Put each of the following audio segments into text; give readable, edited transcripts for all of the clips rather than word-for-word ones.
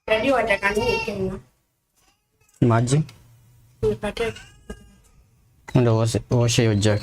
Ndio wataka nini tena? Maji. Nipatie. Ndio washe hiyo jack.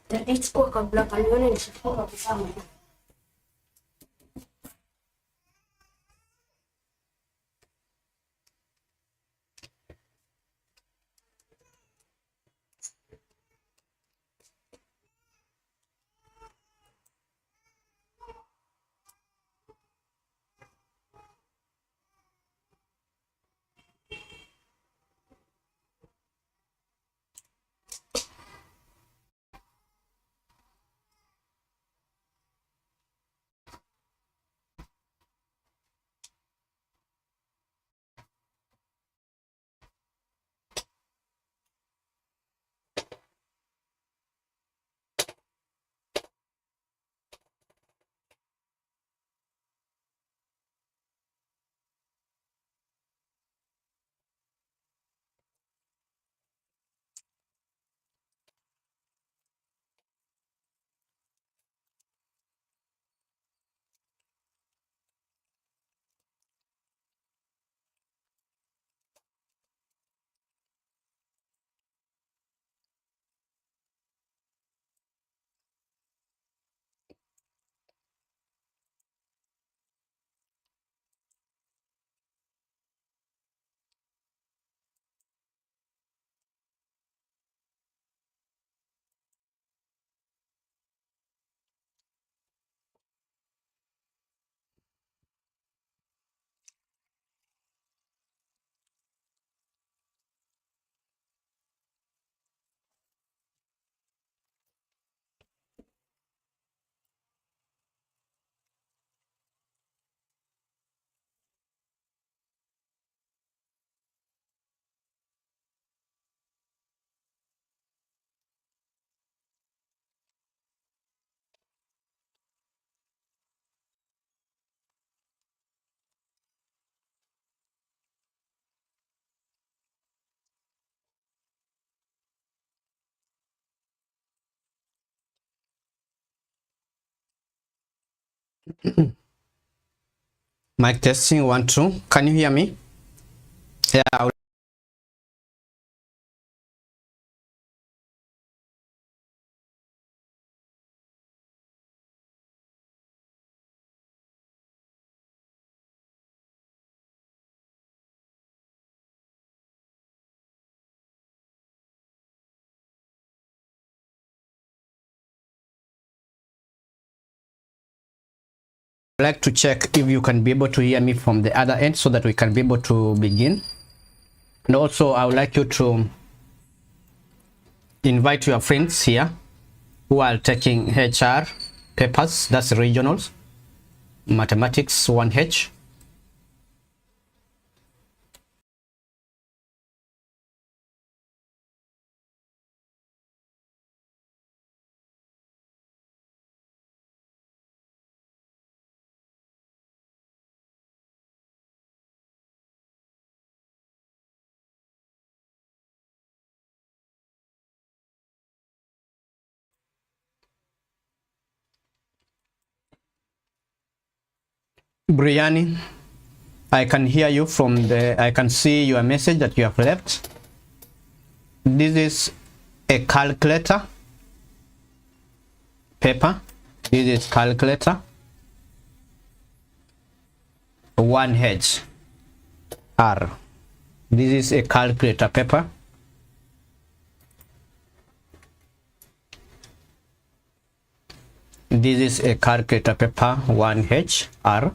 Tadichukua kabla kanione nishifunga kusama. Mic testing 1 2. Can you hear me? Yeah. I would like to check if you can be able to hear me from the other end so that we can be able to begin. And also I would like you to invite your friends here who are taking HR papers, that's regionals, mathematics 1H. Brianni, I can hear you from I can see your message that you have left. This is a calculator paper. This is calculator 1H R. This is a calculator paper. This is a calculator paper 1HR.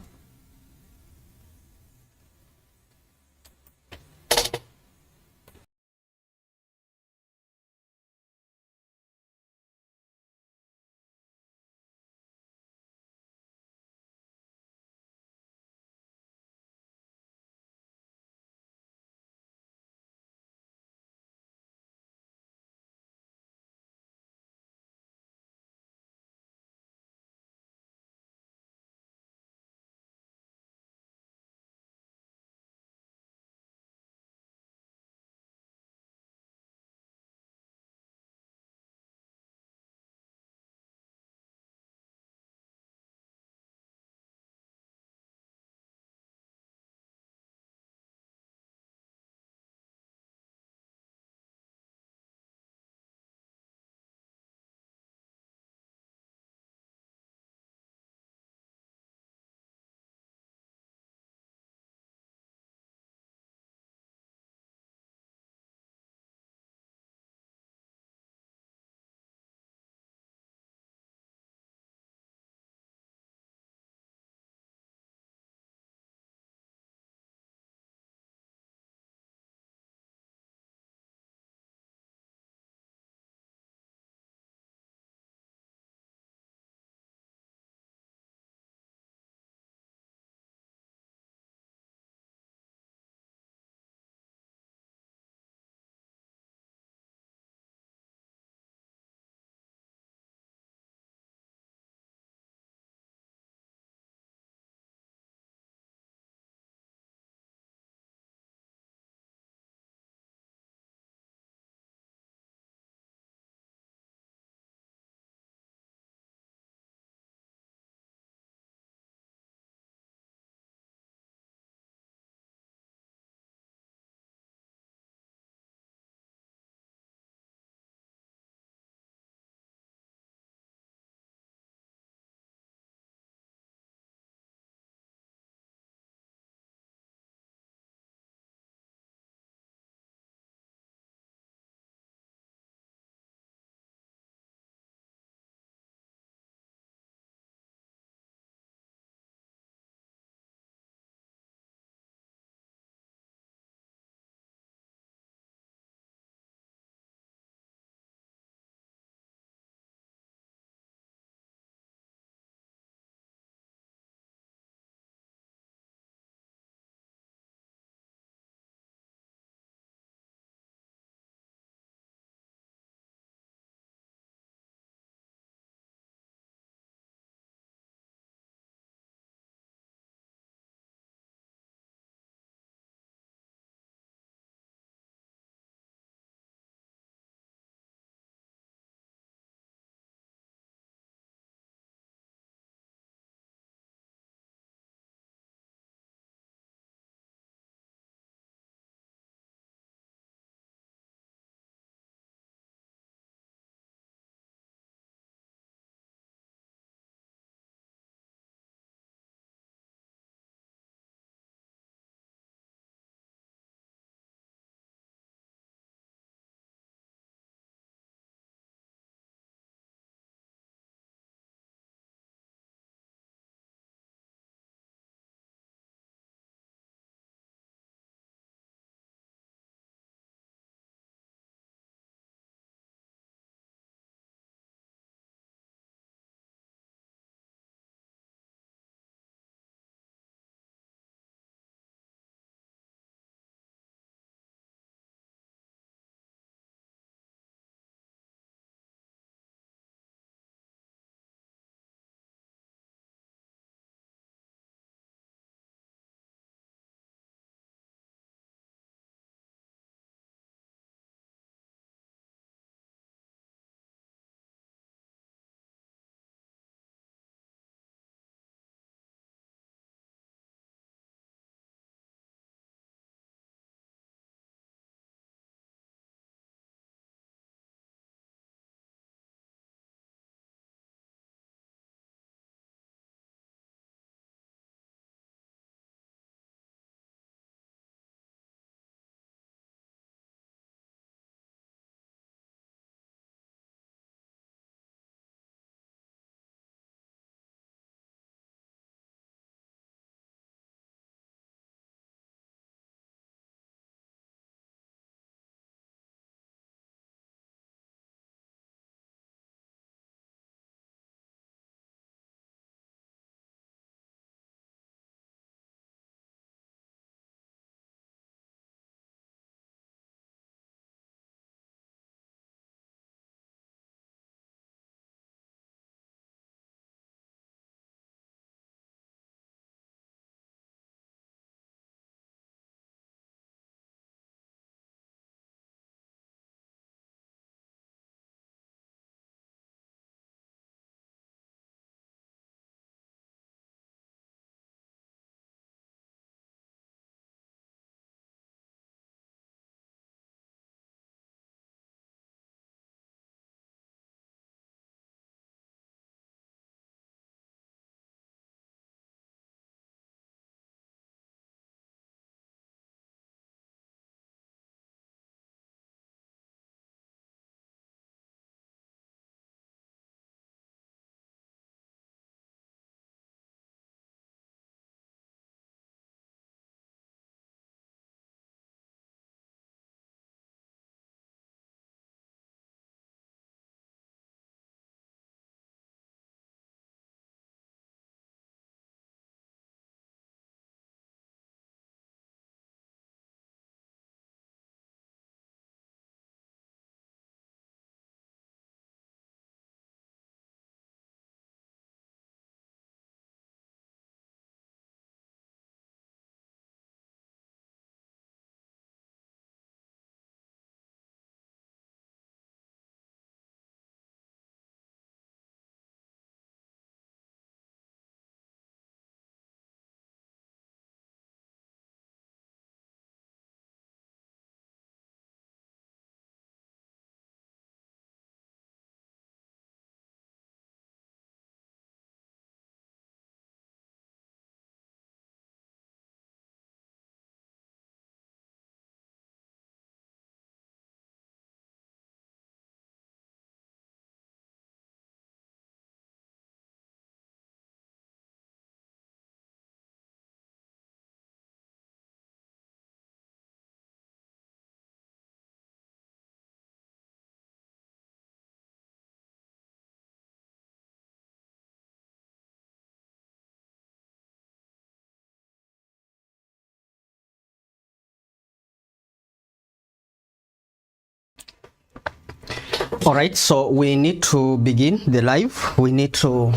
All right, so we need to begin the live. We need to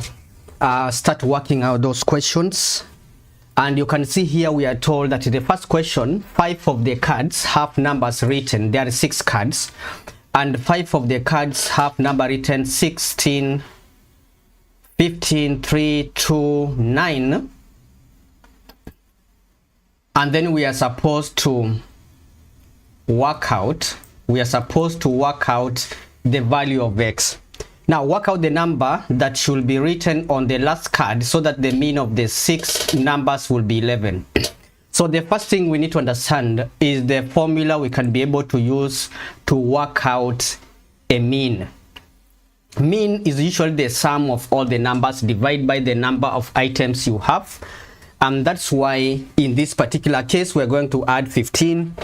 start working out those questions. And you can see here we are told that the first question, 5 of the cards have numbers written. There are 6 cards. And 5 of the cards have number written 16, 15, 3, 2, 9. And then we are supposed to work out the value of x. Now work out the number that should be written on the last card so that the mean of the 6 numbers will be 11. So the first thing we need to understand is the formula we can be able to use to work out a mean. Mean is usually the sum of all the numbers divided by the number of items you have. And that's why in this particular case we're going to add 15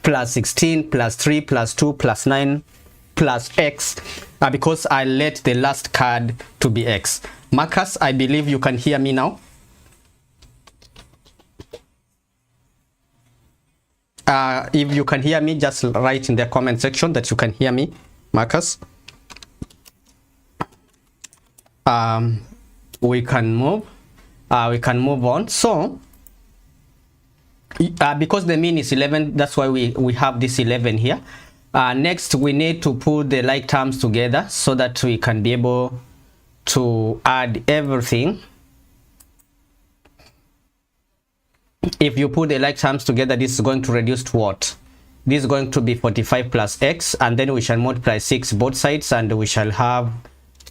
plus 16 plus 3 plus 2 plus 9 plus x, because I let the last card to be x. Marcus, I believe you can hear me now. If you can hear me, just write in the comment section that you can hear me, Marcus. We can move on. So because the mean is 11, that's why we have this 11 here. Next, we need to put the like terms together so that we can be able to add everything. If you put the like terms together, this is going to reduce to what? This is going to be 45 plus x, and then we shall multiply 6 both sides, and we shall have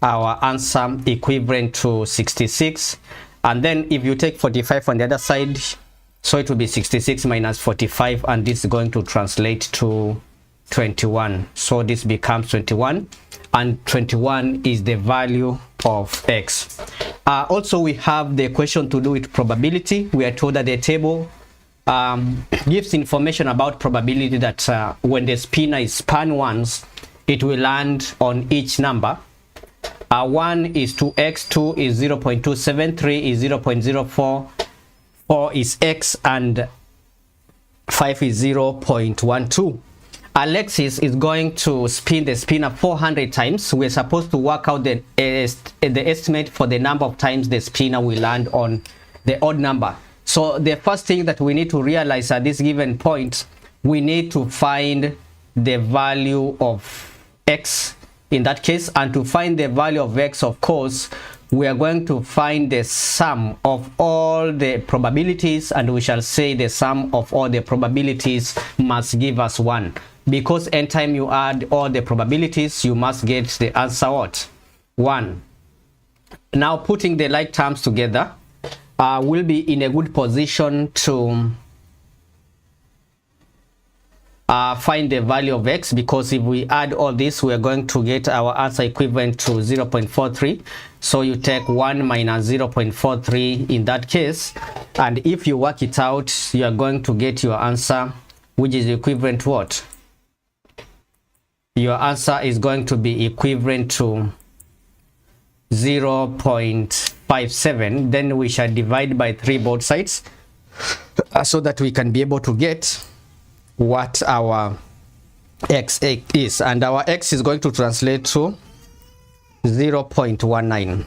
our answer equivalent to 66. And then if you take 45 on the other side, so it will be 66 minus 45, and this is going to translate to 21. So this becomes 21, and 21 is the value of x. Also, we have the question to do with probability. We are told that the table gives information about probability that when the spinner is spun once, it will land on each number. 1 is 2x, 2 is 0.27, 3 is 0.04, 4 is x, and 5 is 0.12. Alexis is going to spin the spinner 400 times. We're supposed to work out the estimate for the number of times the spinner will land on the odd number. So the first thing that we need to realize at this given point, we need to find the value of x in that case. And to find the value of x, of course, we are going to find the sum of all the probabilities, and we shall say the sum of all the probabilities must give us 1. Because anytime you add all the probabilities, you must get the answer what? 1. Now putting the like terms together, we'll be in a good position to find the value of x, because if we add all this, we are going to get our answer equivalent to 0.43. So you take 1 minus 0.43 in that case, and if you work it out, you are going to get your answer, which is equivalent to what? Your answer is going to be equivalent to 0.57. Then we shall divide by 3 both sides so that we can be able to get what our x is, and our x is going to translate to 0.19.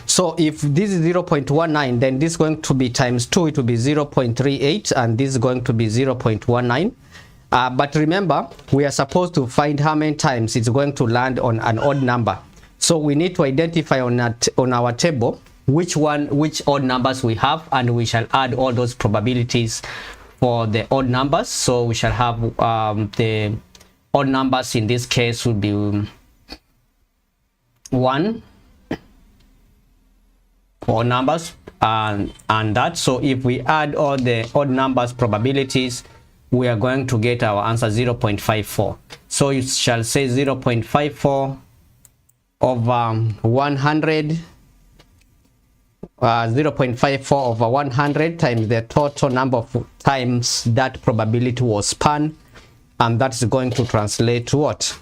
So if this is 0.19, then this is going to be times 2, it will be 0.38, and this is going to be 0.19. But remember, we are supposed to find how many times it's going to land on an odd number. So we need to identify on our table which odd numbers we have, and we shall add all those probabilities for the odd numbers. So we shall have the odd numbers in this case would be 1 odd numbers and that. So if we add all the odd numbers probabilities, we are going to get our answer 0.54. So you shall say 0.54 over 100, 0.54 over 100 times the total number of times that probability was spun, and that's going to translate to what?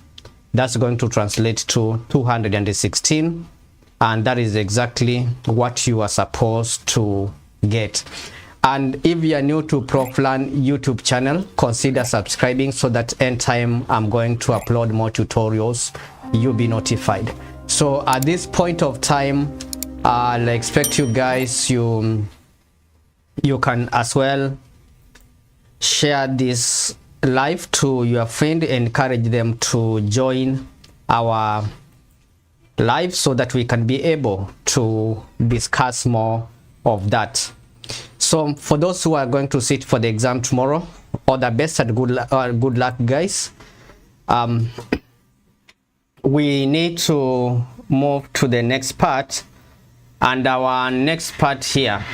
That's going to translate to 216, and that is exactly what you are supposed to get. And if you are new to ProfLearn YouTube channel, consider subscribing so that anytime I'm going to upload more tutorials, you'll be notified. So at this point of time, I'll expect you guys, you can as well share this live to your friend, encourage them to join our live so that we can be able to discuss more of that. So for those who are going to sit for the exam tomorrow, all the best and good luck, guys. We need to move to the next part, and our next part here,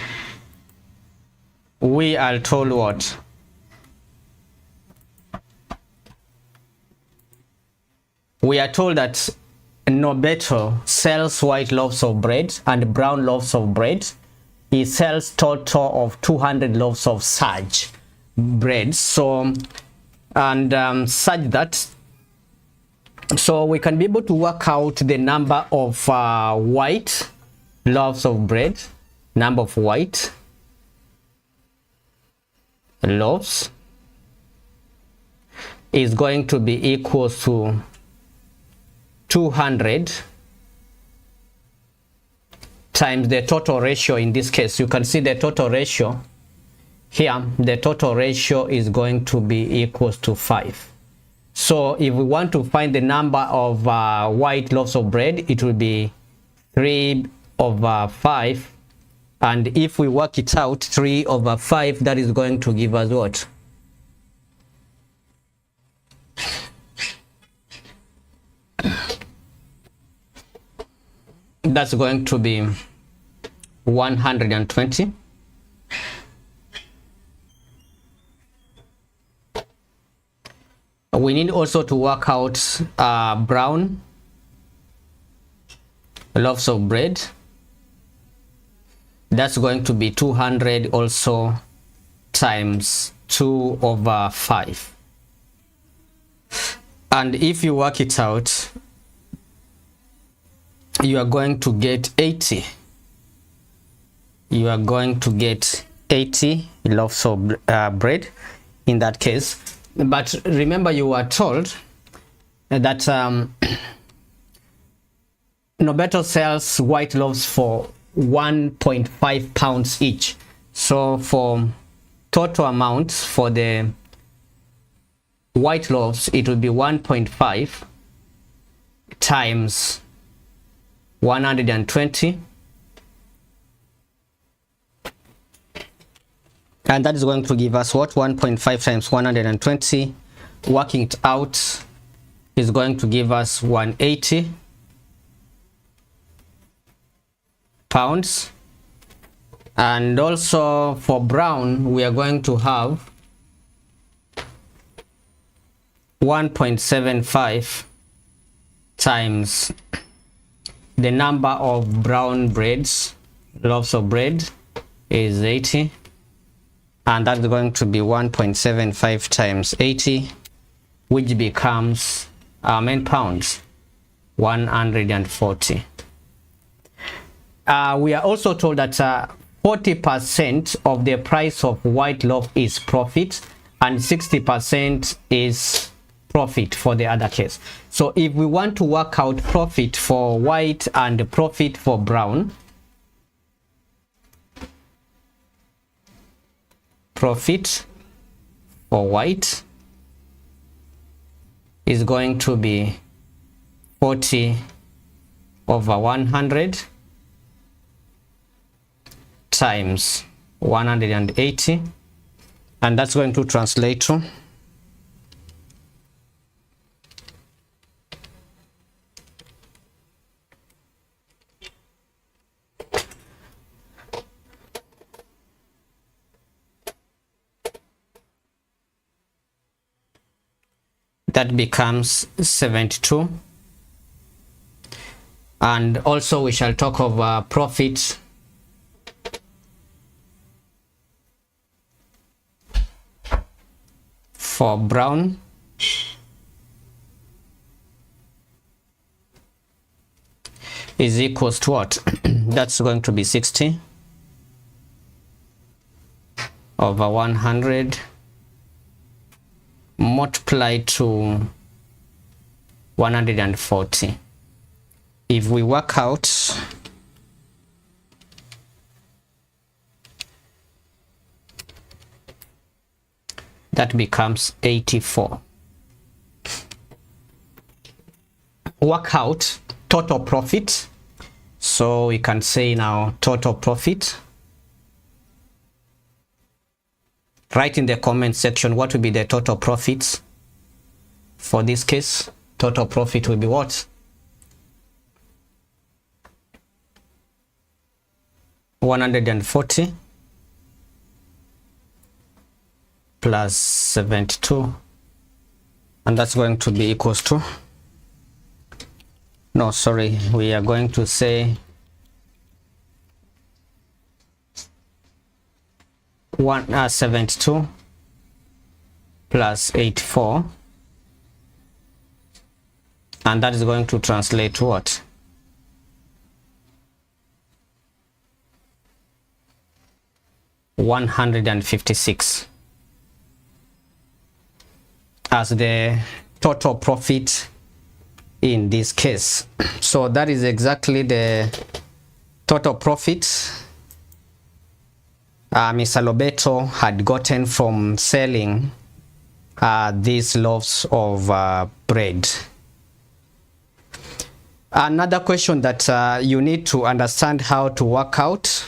we are told what? We are told that Nobeto sells white loaves of bread and brown loaves of bread. He sells total of 200 loaves of such bread. So, and such that, so we can be able to work out the number of white loaves of bread, number of white loaves is going to be equal to 200 times the total ratio. In this case, you can see the total ratio here. The total ratio is going to be equals to 5. So if we want to find the number of white loaves of bread, it will be 3 over 5. And if we work it out, 3 over 5, that is going to give us what? That's going to be 120. We need also to work out brown loaves of bread. That's going to be 200 also times 2 over 5. And if you work it out, you are going to get 80. You are going to get 80 loaves of bread in that case. But remember, you were told that Nobeto sells white loaves for 1.5 pounds each. So for total amount for the white loaves, it will be 1.5 times 120, and that is going to give us what? 1.5 times 120. Working it out is going to give us 180 pounds. And also for brown, we are going to have 1.75 times the number of brown breads, loaves of bread, is 80, and that's going to be 1.75 times 80, which becomes in pounds 140. We are also told that 40% of the price of white loaf is profit and 60% is profit for the other case. So if we want to work out profit for white and profit for brown, profit for white is going to be 40 over 100 times 180, and that's going to translate to that becomes 72. And also we shall talk of profit for brown is equals to what? That's going to be 60 over 100 multiplied to 140. If we work out that becomes 84. Work out total profit. So we can say now total profit. Write in the comment section what will be the total profits. For this case, total profit will be what? 140 plus 72, and that's going to be equals to, no, sorry, we are going to say 72 plus 84, and that is going to translate to what? 156 as the total profit in this case. So that is exactly the total profit Mr. Lobeto had gotten from selling these loaves of bread. Another question that you need to understand how to work out.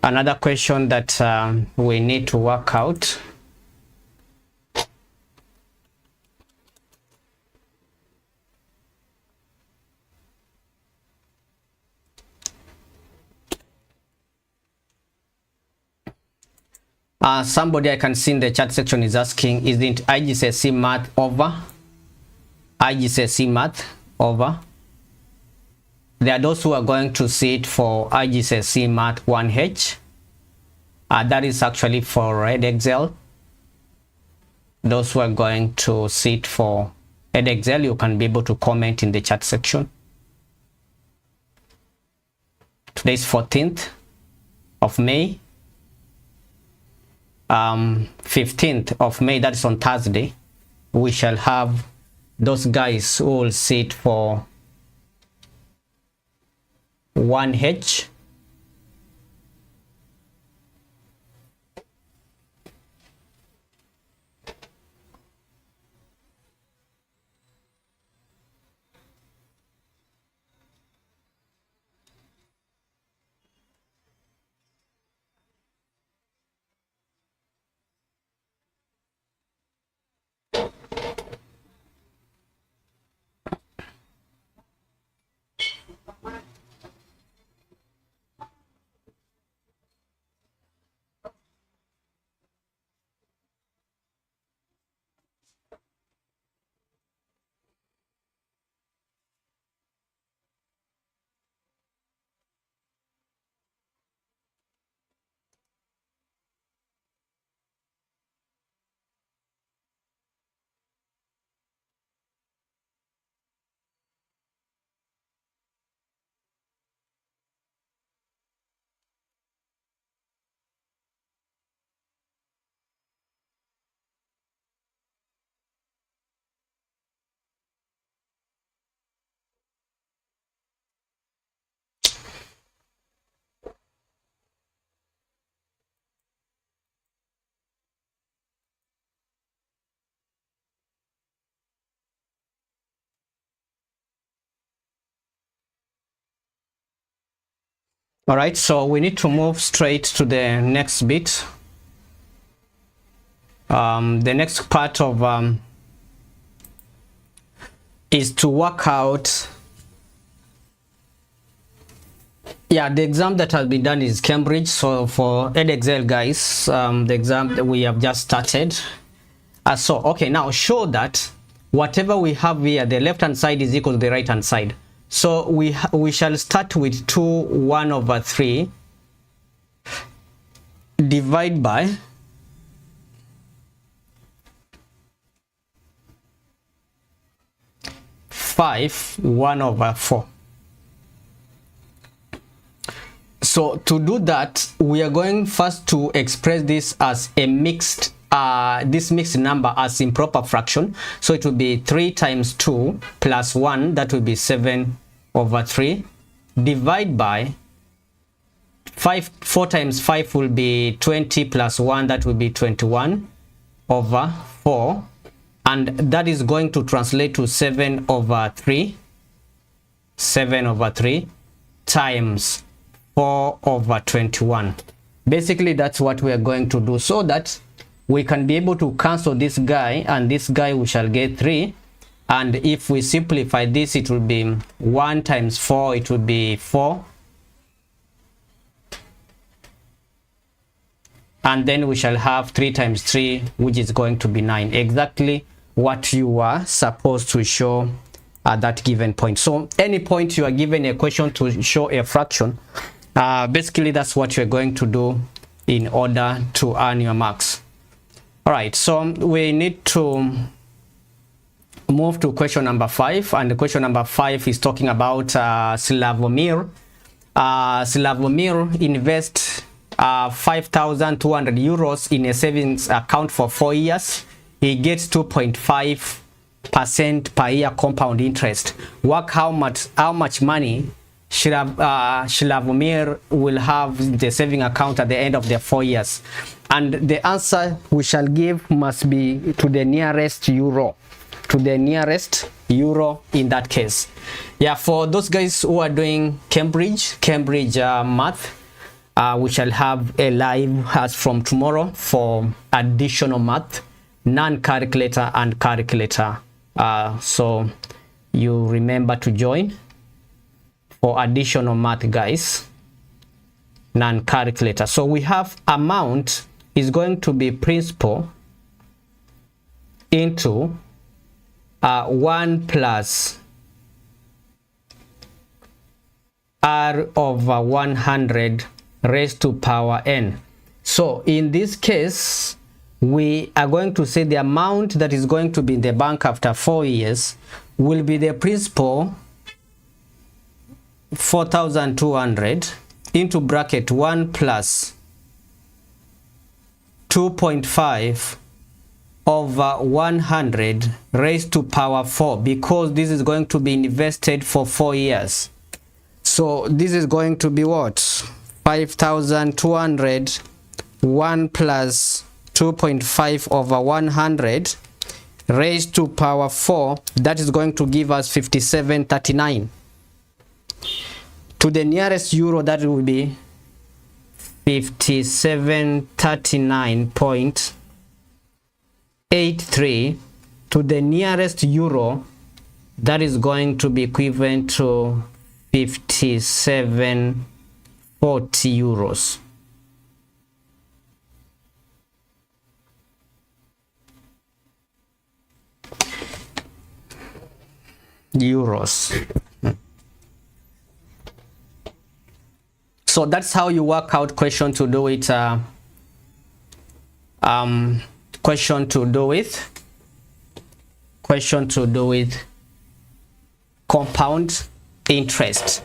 Another question that we need to work out. Somebody I can see in the chat section is asking, isn't IGCSE Math over? IGCSE Math over? There are those who are going to see it for IGCSE Math 1H. That is actually for Edexcel. Those who are going to see it for Edexcel, you can be able to comment in the chat section. Today is 14th of May. 15th of May, that's on Thursday, we shall have those guys who will sit for 1H. All right, so we need to move straight to the next bit. The next part of is to work out. Yeah, the exam that has been done is Cambridge. So for Edexcel guys, the exam that we have just started. So okay, now show that whatever we have here, the left hand side is equal to the right hand side. So we shall start with 2 1/3 divide by 5 1/4. So So to do that, we are going first to express this as a mixed this mixed number as improper fraction. So it will be 3 times 2 plus 1, that will be 7/3, divide by 4 times 5 will be 20 plus 1, that will be 21/4, and that is going to translate to 7/3 times 4/21. Basically, that's what we are going to do, so that we can be able to cancel this guy, and this guy we shall get 3. And if we simplify this, it will be 1 times 4, it will be 4. And then we shall have 3 times 3, which is going to be 9. Exactly what you are supposed to show at that given point. So any point you are given a question to show a fraction, basically that's what you're going to do in order to earn your marks. All right, so we need to move to question number 5, and the question number 5 is talking about Slavomir. Slavomir invests 5,200 euros in a savings account for 4 years. He gets 2.5% per year compound interest. Work how much money Slavomir will have in the saving account at the end of the 4 years. And the answer we shall give must be to the nearest euro. To the nearest euro in that case. Yeah, for those guys who are doing Cambridge Math, we shall have a live as from tomorrow for additional math, non-calculator and calculator. So you remember to join for additional math, guys, non-calculator. So we have amount is going to be principal into 1 plus r over 100 raised to power n. So in this case, we are going to say the amount that is going to be in the bank after 4 years will be the principal 4,200 into bracket 1 plus 2.5 over 100 raised to power 4, because this is going to be invested for 4 years. So this is going to be what? 5,200, 1 plus 2.5 over 100 raised to power 4. That is going to give us 5739. To the nearest euro, that will be 5739.83. To the nearest euro, that is going to be equivalent to 5740 euros. So that's how you work out question to do it. Question to do with compound interest.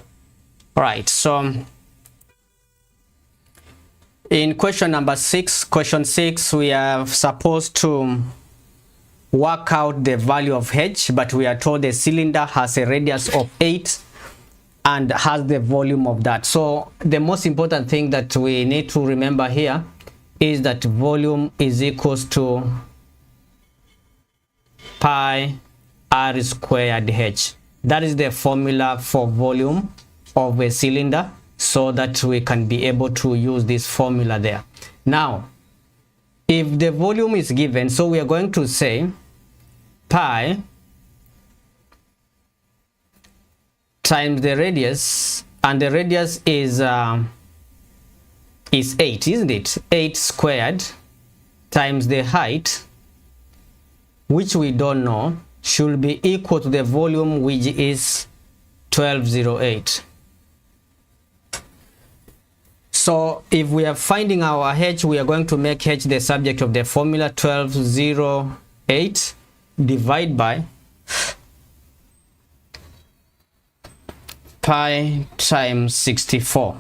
All right, so in question number 6, question 6, we are supposed to work out the value of h, but we are told the cylinder has a radius of 8 and has the volume of that. So the most important thing that we need to remember here is that volume is equals to pi r squared h. That is the formula for volume of a cylinder, so that we can be able to use this formula there. Now, if the volume is given, so we are going to say pi times the radius, and the radius is 8, isn't it? 8 squared times the height, which we don't know, should be equal to the volume, which is 1208. So if we are finding our h, we are going to make h the subject of the formula. 1208 divide by pi times 64.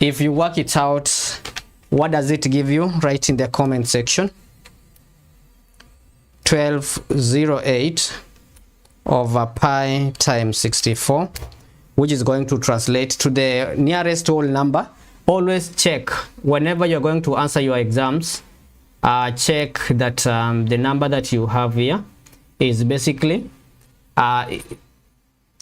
If you work it out, what does it give you? Write in the comment section. 1208 over pi times 64, which is going to translate to the nearest whole number. Always check whenever you're going to answer your exams, check that the number that you have here is basically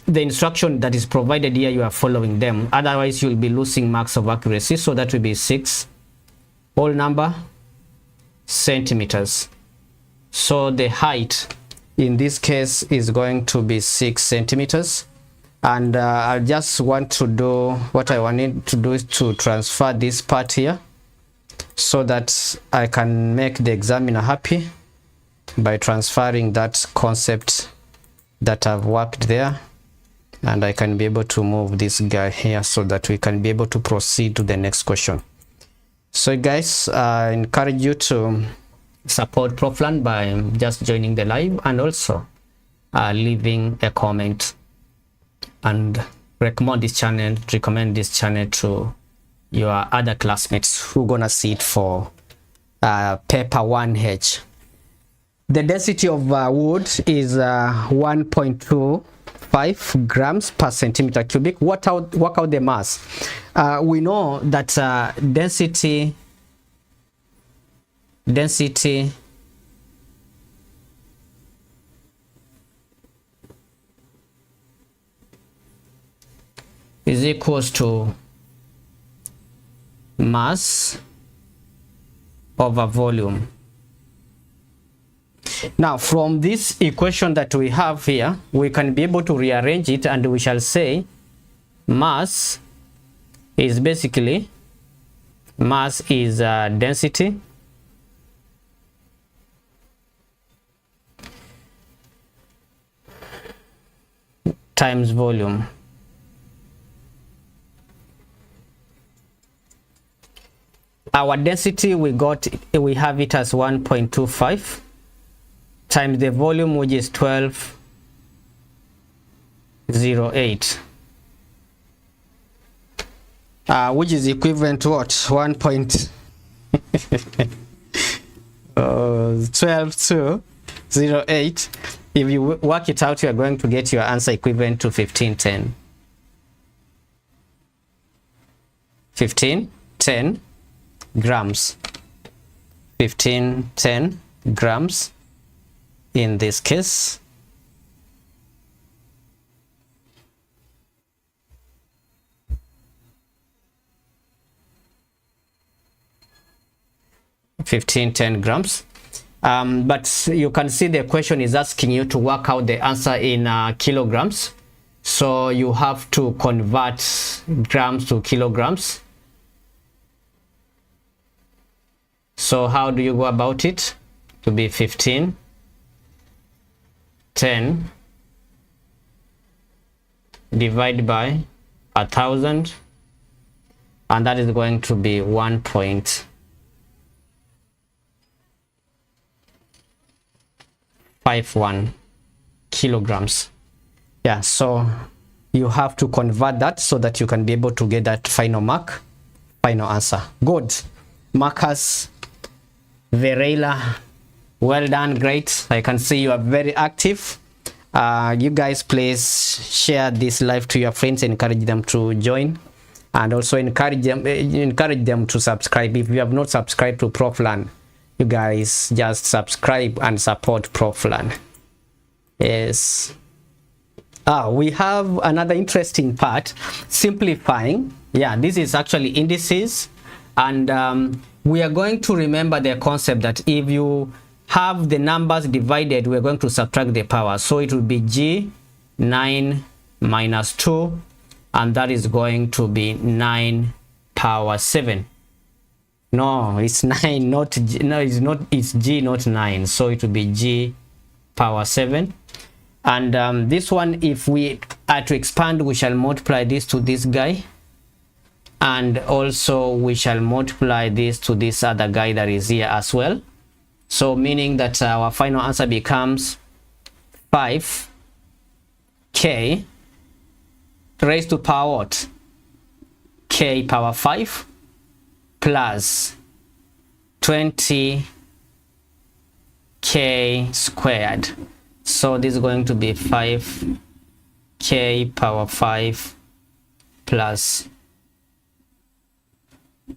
the instruction that is provided here, you are following them. Otherwise you'll be losing marks of accuracy. So that will be 6 whole number centimeters. So the height in this case is going to be 6 centimeters. And I just want to do, what I wanted to do is to transfer this part here so that I can make the examiner happy by transferring that concept that I've worked there. And I can be able to move this guy here so that we can be able to proceed to the next question. So guys, I encourage you to support ProfLearn by just joining the live and also leaving a comment and recommend this channel to your other classmates who gonna see it for paper 1H. The density of wood is 1.25 grams per centimeter cubic. Work out the mass. We know that density is equals to mass over volume. Now from this equation that we have here, we can be able to rearrange it and we shall say mass is basically density times volume. Our density we have it as 1.25 times the volume, which is 1208, which is equivalent to what? 1.12208. If you work it out, you are going to get your answer equivalent to 1510. 1510 grams. 1510 grams in this case. $15.10 but you can see the question is asking you to work out the answer in kilograms, so you have to convert grams to kilograms. So how do you go about it? To be 1510 divided by 1000, and that is going to be 1.51 kilograms. Yeah, so you have to convert that so that you can be able to get that final answer. Good. Marcus Varela, well done, great. I can see you are very active. You guys please share this live to your friends, encourage them to join, and also encourage them to subscribe. If you have not subscribed to ProfLearn, you guys just subscribe and support ProfLearn. Yes. We have another interesting part, simplifying. Yeah, this is actually indices, and we are going to remember the concept that if you have the numbers divided, we're going to subtract the power. So it will be G9 minus 2, and that is going to be 9 power 7. No, it's 9, not G, no, it's not, it's G, not 9. So it will be G power 7. And this one, if we are to expand, we shall multiply this to this guy, and also we shall multiply this to this other guy that is here as well. So meaning that our final answer becomes 5k raised to power what? k power 5 plus 20k squared. So this is going to be 5k power 5 plus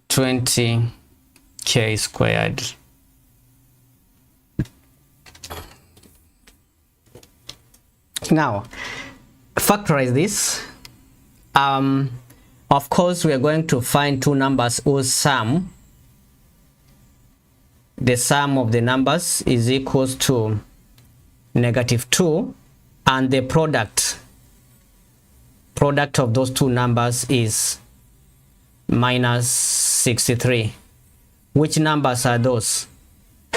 20k squared. Now factorize this. Of course we are going to find two numbers whose sum, the sum of the numbers is equals to -2, and the product of those two numbers is -63. Which numbers are those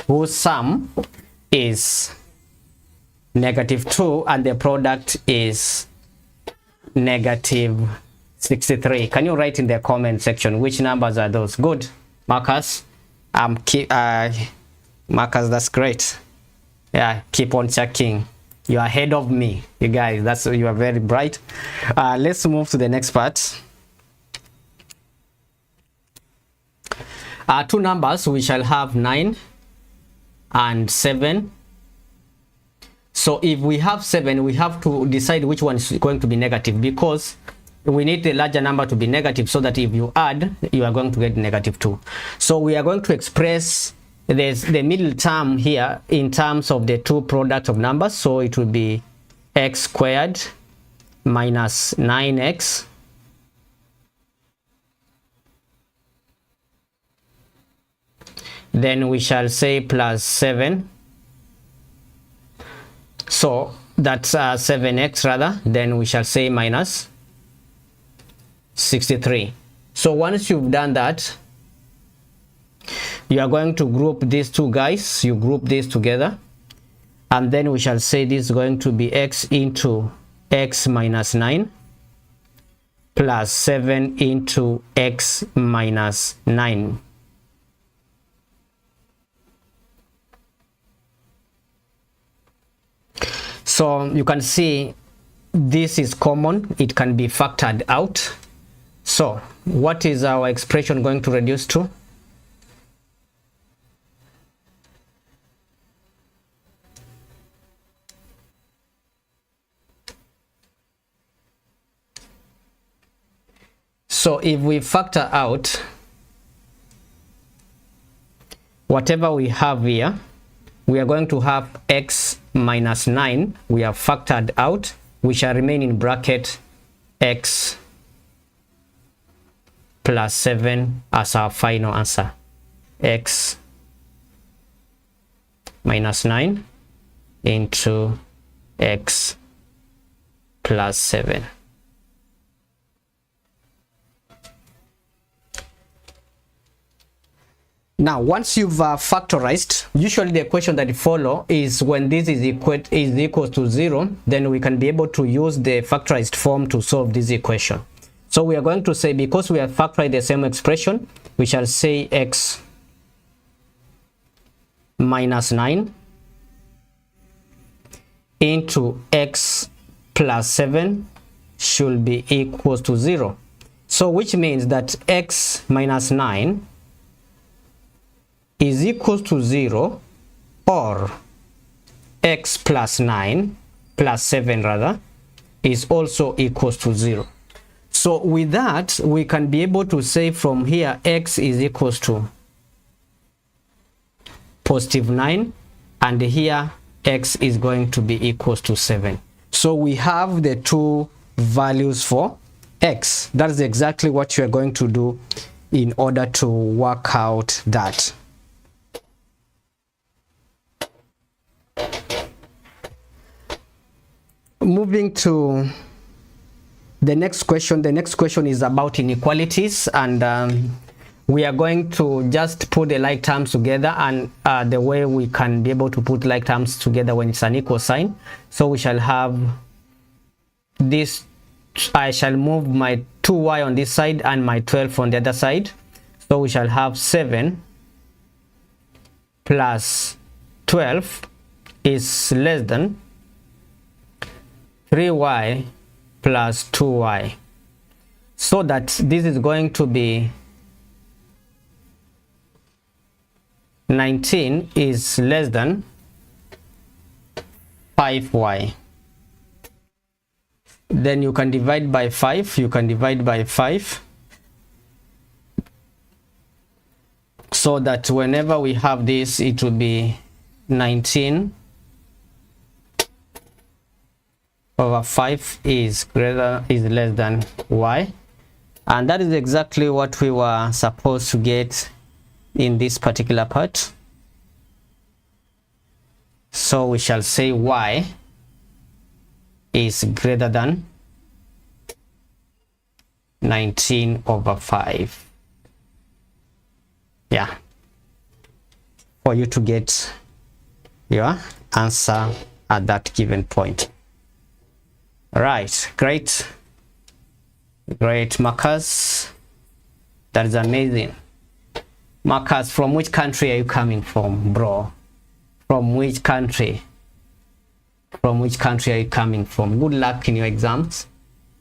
whose sum is -2 and the product is -63? Can you write in the comment section which numbers are those? Good, Marcus. Marcus, that's great. Yeah, keep on checking. You are ahead of me, you guys. You are very bright. Let's move to the next part. Two numbers, we shall have 9 and 7. So if we have 7, we have to decide which one is going to be negative, because we need the larger number to be negative, so that if you add, you are going to get -2. So we are going to express the middle term here in terms of the two products of numbers. So it will be x squared minus 9x then we shall say plus 7. So that's 7x rather. Then we shall say minus 63. So once you've done that, you are going to group these two guys. You group these together, and then we shall say this is going to be x into x minus 9 plus 7 into x minus 9. So you can see this is common, it can be factored out. So what is our expression going to reduce to? So if we factor out whatever we have here, we are going to have x minus 9. We have factored out. We shall remain in bracket x plus 7 as our final answer. X minus 9 into x plus 7. Now, once you've factorized, usually the equation that follow is when this is equal to 0, then we can be able to use the factorized form to solve this equation. So we are going to say, because we have factorized the same expression, we shall say x minus 9 into x plus 7 should be equals to 0. So which means that x minus 9 is equal to 0, or x plus 9 plus 7 rather is also equals to 0. So with that, we can be able to say from here x is equals to positive 9, and here x is going to be equals to 7. So we have the two values for x. That is exactly what you are going to do in order to work out that. Moving to the next question. The next question is about inequalities, and we are going to just put the like terms together, and the way we can be able to put like terms together when it's an equal sign. So we shall have this, I shall move my 2y on this side and my 12 on the other side. So we shall have 7 plus 12 is less than 3y plus 2y. so that this is going to be 19 is less than 5y. Then you can divide by 5, you can divide by 5, so that whenever we have this, it will be 19 over 5 is less than y. And that is exactly what we were supposed to get in this particular part. So we shall say y is greater than 19 over 5. Yeah, for you to get your answer at that given point. All right, great, Marcus. That is amazing. Marcus, from which country are you coming from, bro? From which country? From which country are you coming from? Good luck in your exams.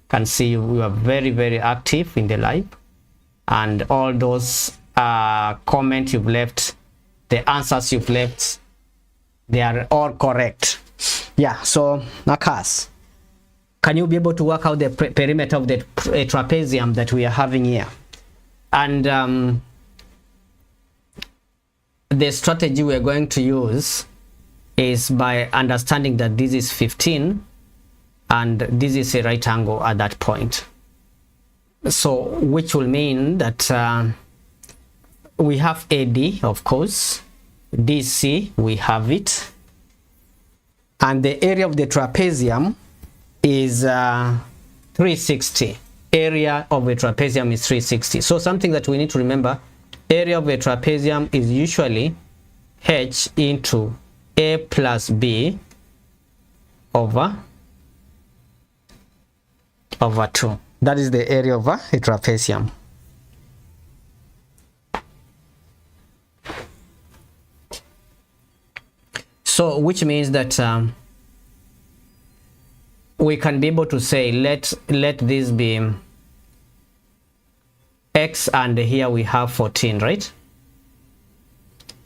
Can see you are very, very active in the live, and all those comments you've left, the answers you've left, they are all correct. Yeah, so Marcus, can you be able to work out the perimeter of the trapezium that we are having here? And the strategy we're going to use is by understanding that this is 15 and this is a right angle at that point. So which will mean that we have AD, of course, DC, we have it, and the area of the trapezium is 360. Area of a trapezium is 360. So something that we need to remember, area of a trapezium is usually h into a plus b over 2. That is the area of a trapezium. So which means that we can be able to say let this be x, and here we have 14, right?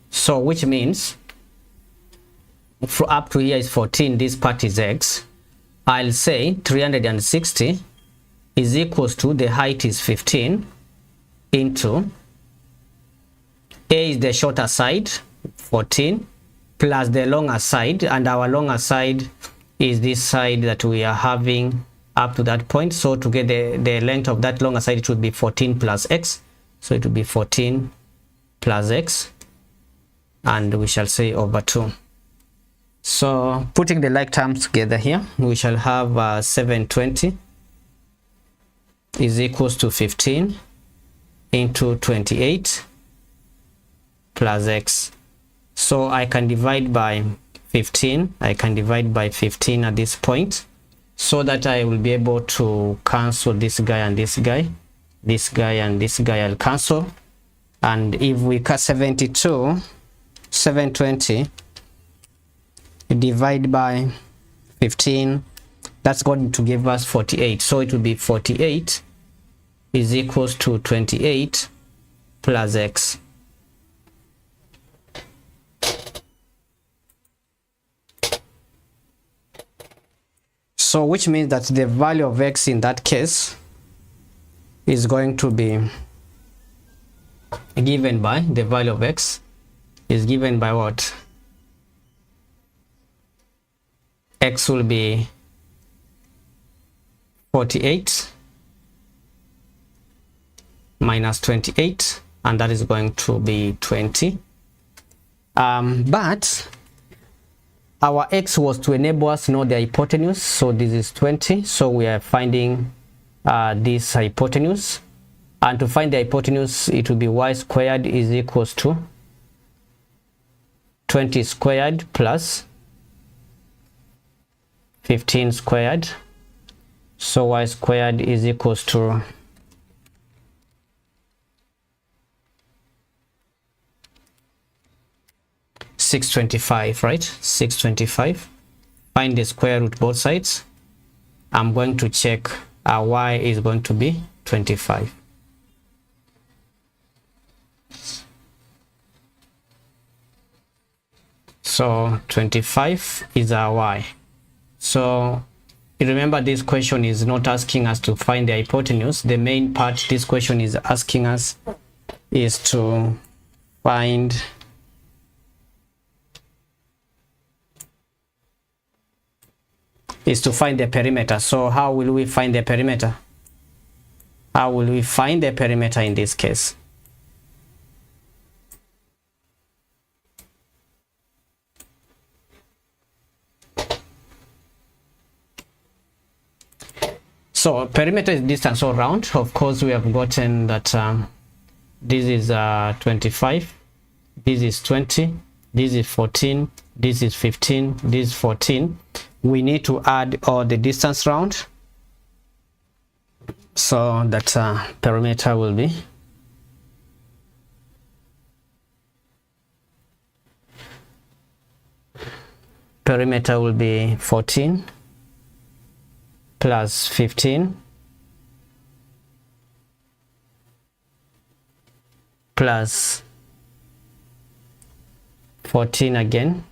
So which means for up to here is 14, this part is x. I'll say 360 is equals to, the height is 15 into a is the shorter side 14 plus the longer side, and our longer side is this side that we are having up to that point. So to get the length of that longer side, it would be 14 plus x. So it would be 14 plus x, and we shall say over 2. So putting the like terms together here, we shall have 720 is equals to 15 into 28 plus x. So I can divide by 15. I can divide by 15 at this point, so that I will be able to cancel this guy and this guy. This guy and this guy I'll cancel. And if we cut 72, 720 divide by 15, that's going to give us 48. So it will be 48 is equals to 28 plus x. So which means that the value of x in that case is going to be given by, the value of x is given by what? X will be 48 minus 28, and that is going to be 20. But our x was to enable us to know the hypotenuse, so this is 20. So we are finding this hypotenuse, and to find the hypotenuse, it will be y squared is equals to 20 squared plus 15 squared. So y squared is equals to 625, right? 625. Find the square root both sides. I'm going to check y is going to be 25. So 25 is our y. So remember, this question is not asking us to find the hypotenuse. The main part this question is asking us is to find the perimeter. So how will we find the perimeter? How will we find the perimeter in this case? So perimeter is distance all round. Of course, we have gotten that this is 25, this is 20, this is 14, this is 15, this is 14. We need to add all the distance round, so that perimeter will be perimeter will be 14 plus 15 plus 14 again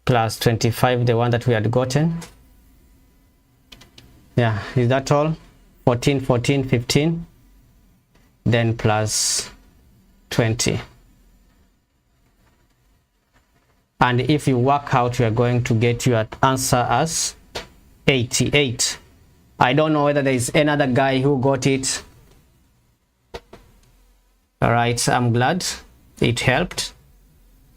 plus 25, the one that we had gotten. Yeah, is that all? 14, 14, 15, then plus 20. And if you work out, you are going to get your answer as 88. I don't know whether there is another guy who got it. All right, I'm glad it helped.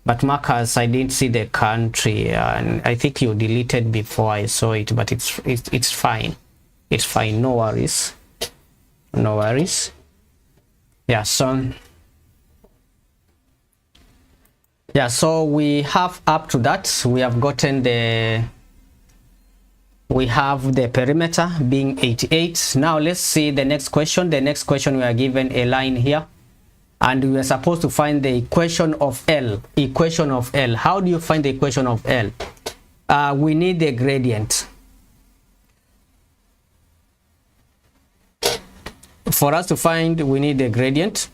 But Marcus, I didn't see the country, and I think you deleted before I saw it, but it's fine. It's fine, no worries. No worries. Yeah, so we have up to that, we have gotten the perimeter being 88. Now let's see the next question. The next question, we are given a line here, and we are supposed to find the equation of L. Equation of L. How do you find the equation of L? We need the gradient. For us to find, we need the gradient.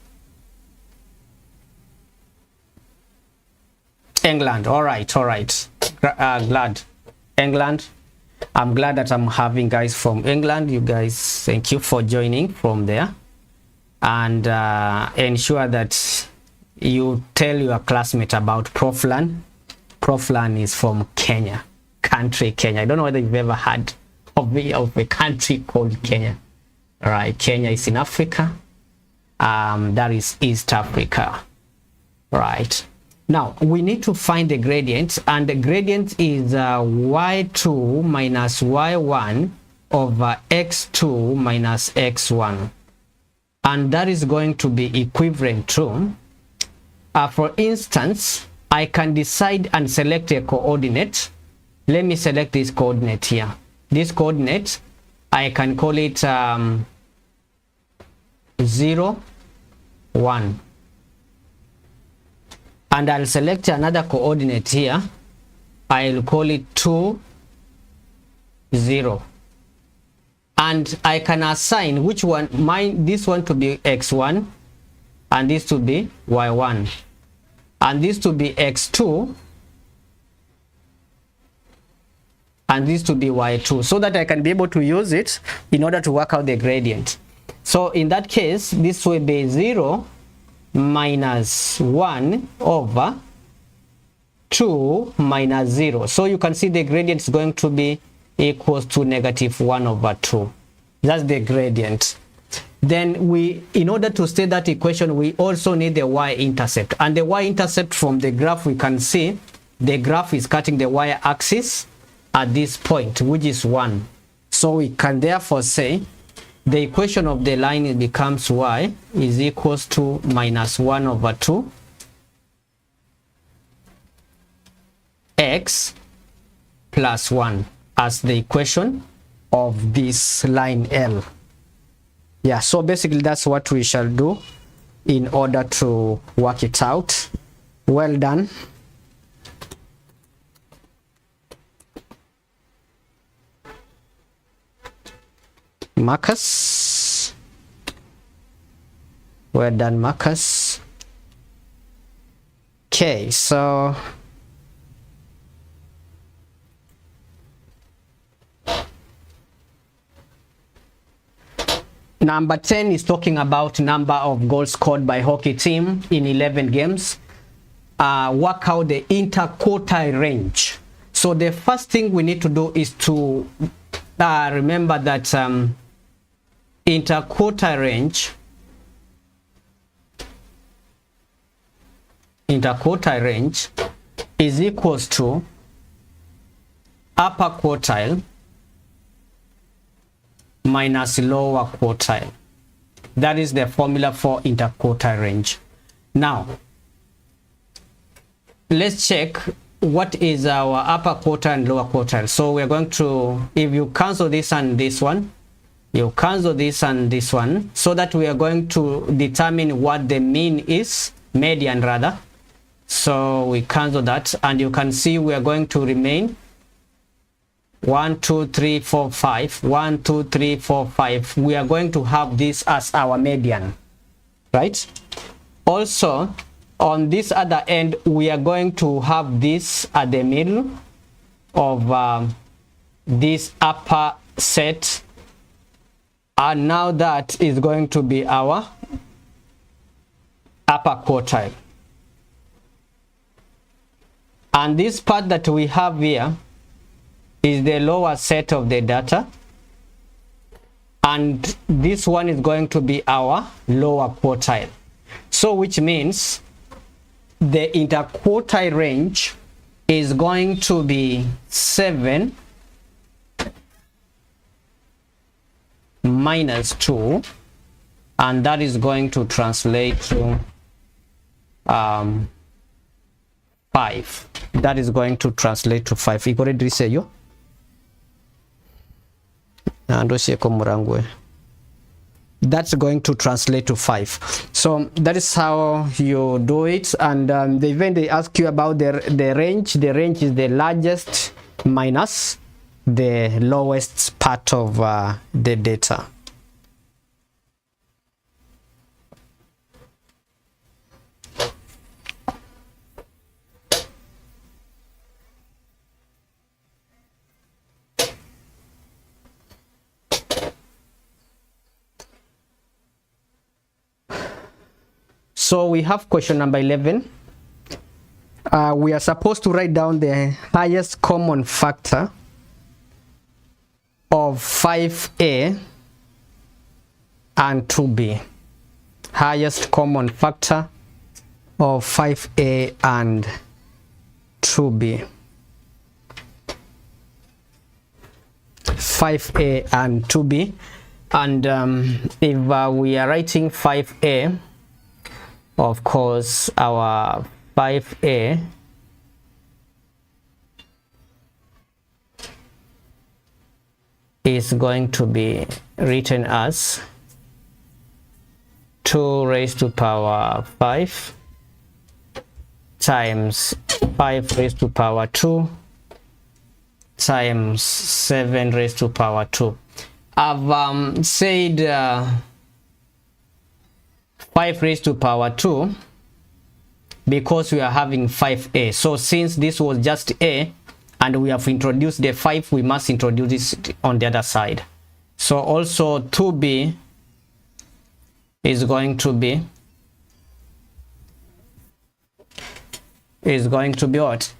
England. All right. Glad. England. I'm glad that I'm having guys from England. You guys, thank you for joining from there. And ensure that you tell your classmate about ProfLearn. ProfLearn is from Kenya, country Kenya. I don't know whether you've ever heard of a country called Kenya. All right, Kenya is in Africa. That is East Africa. Right. Now we need to find the gradient, and the gradient is y2 minus y1 over x2 minus x1, and that is going to be equivalent to, for instance, I can decide and select a coordinate. Let me select this coordinate here. This coordinate, I can call it 0, 1. And I'll select another coordinate here. I'll call it 2, 0. And I can assign which one, this one to be x1, and this to be y1, and this to be x2, and this to be y2, so that I can be able to use it in order to work out the gradient. So in that case, this will be 0 minus 1 over 2 minus 0. So you can see the gradient is going to be equals to negative 1 over 2. That's the gradient. Then in order to state that equation, we also need the y-intercept. And the y-intercept, from the graph, we can see the graph is cutting the y-axis at this point, which is 1. So we can therefore say the equation of the line becomes y is equals to minus 1 over 2 x plus 1 as the equation of this line L. Yeah, so basically that's what we shall do in order to work it out. Well done. Marcus. Well done, Marcus. Okay, so number 10 is talking about number of goals scored by hockey team in 11 games. Work out the interquartile range. So the first thing we need to do is to remember that interquartile range is equals to upper quartile minus lower quartile. That is the formula for interquartile range. Now let's check what is our upper quartile and lower quartile. So we're going to, if you cancel this and this one, you cancel this and this one, so that we are going to determine what the mean is, median rather. So we cancel that, and you can see we are going to remain 1 2 3 4 5 1 2 3 4 5. We are going to have this as our median, right? Also on this other end, we are going to have this at the middle of this upper set, and now that is going to be our upper quartile. And this part that we have here is the lower set of the data, and this one is going to be our lower quartile. So which means the interquartile range is going to be 7 minus 2, and that is going to translate to 5. That is going to translate to 5. That's going to translate to 5. So that is how you do it. And when they ask you about the range is the largest minus the lowest part of the data. So we have question number 11. We are supposed to write down the highest common factor of 5a and 2b. Highest common factor of 5a and 2b. 5a and 2b. And if we are writing 5a, of course our 5a is going to be written as 2 raised to power 5 times 5 raised to power 2 times 7 raised to power 2. I've said 5 raised to power 2 because we are having 5a. So since this was just a and we have introduced the 5, we must introduce it on the other side. So also 2b is going to be what?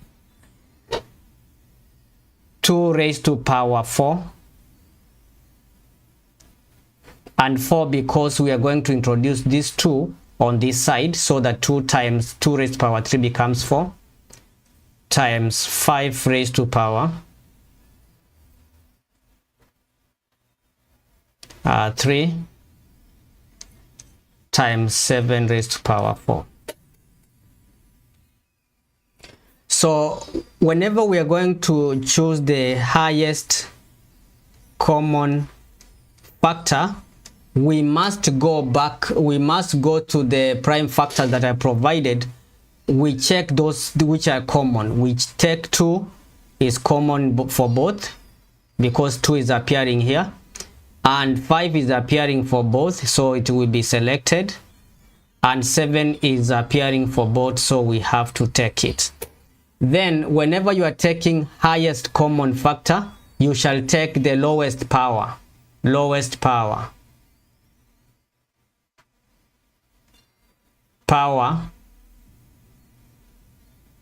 2 raised to power 4. And 4 because we are going to introduce these 2 on this side, so that 2 times 2 raised to power 3 becomes 4 times 5 raised to power 3 times 7 raised to power 4. So whenever we are going to choose the highest common factor, we must go back, we must go to the prime factors that I provided. We check those which are common. We take 2 is common for both because 2 is appearing here, and 5 is appearing for both, so it will be selected, and 7 is appearing for both, so we have to take it. Then whenever you are taking highest common factor, you shall take the lowest power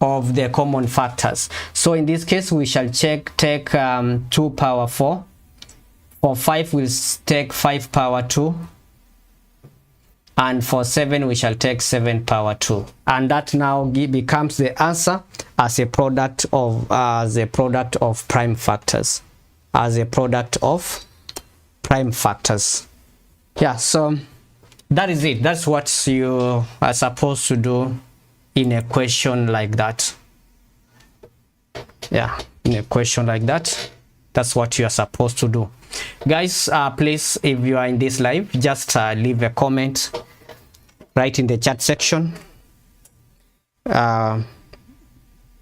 of the common factors. So in this case we shall take 2 power 4. For 5 we'll take 5 power 2, and for 7 we shall take 7 power 2, and that now becomes the answer as a product of prime factors, Yeah, so that is it. That's what you are supposed to do in a question like that. Yeah, in a question like that, that's what you are supposed to do. Guys, please, if you are in this live, just leave a comment right in the chat section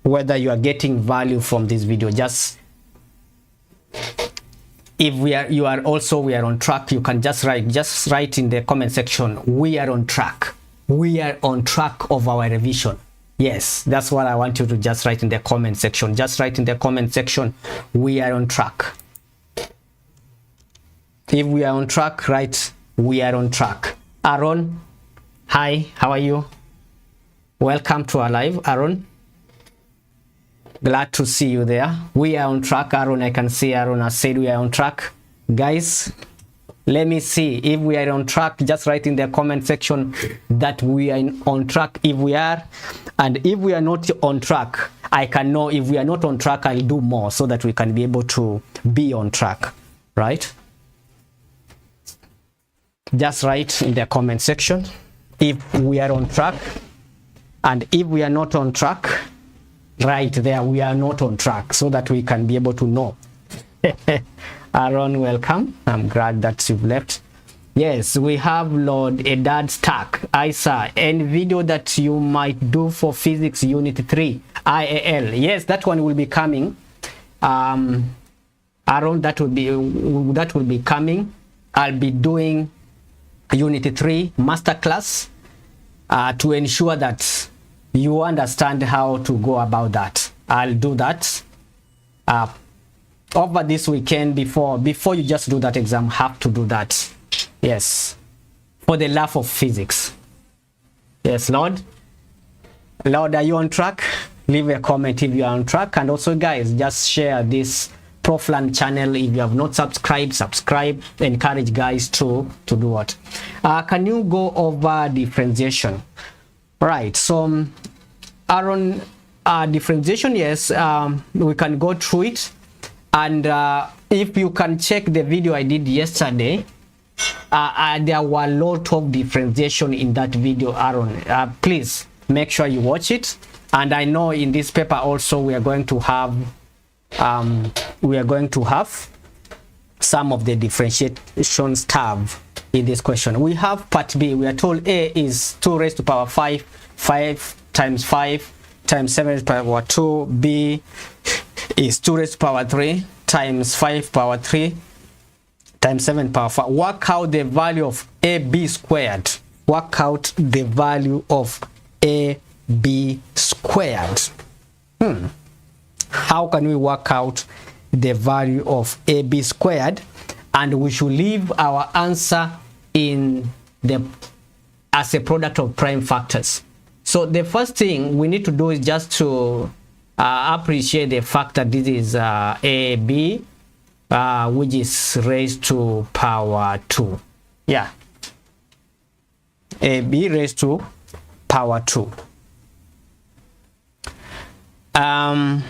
whether you are getting value from this video. Just if we are on track, you can just write in the comment section, we are on track of our revision. Yes, that's what I want you to just write in the comment section. Just write in the comment section, we are on track. If we are on track, write, we are on track. Aaron, hi, how are you? Welcome to our live, Aaron. Glad to see you there. We are on track, Aaron. I can see Aaron has said we are on track. Guys, let me see if we are on track. Just write in the comment section that we are on track if we are, and if we are not on track, I can know. If we are not on track, I'll do more so that we can be able to be on track, right? Just write in the comment section if we are on track, and if we are not on track, right there, we are not on track, so that we can be able to know. Aaron, welcome. I'm glad that you've left. Yes, we have Lord Edad Stack. Isa, any video that you might do for physics unit 3 IAL. Yes, that one will be coming. Aaron, that will be coming. I'll be doing unit 3 masterclass to ensure that you understand how to go about that. I'll do that over this weekend. Before you just do that exam, have to do that. Yes, for the love of physics. Yes, Lord, are you on track? Leave a comment if you are on track. And also, guys, just share this ProfLearn channel. If you have not subscribed, subscribe. Encourage guys to do what? Can you go over differentiation? Right, so Aaron, differentiation, yes, we can go through it. And if you can check the video I did yesterday, there were a lot of differentiation in that video, Aaron. Please make sure you watch it. And I know in this paper also we are going to have some of the differentiation stuff in this question. We have part B. We are told A is 2 raised to power 5, 5 times 5 times 7 raised to power 2. B is 2 raised to power 3 times 5 power 3 times 7 power 4. Work out the value of AB squared. Work out the value of AB squared. How can we work out the value of AB squared? And we should leave our answer in the as a product of prime factors. So the first thing we need to do is just to appreciate the fact that this is AB, which is raised to power 2. Yeah, AB raised to power 2. And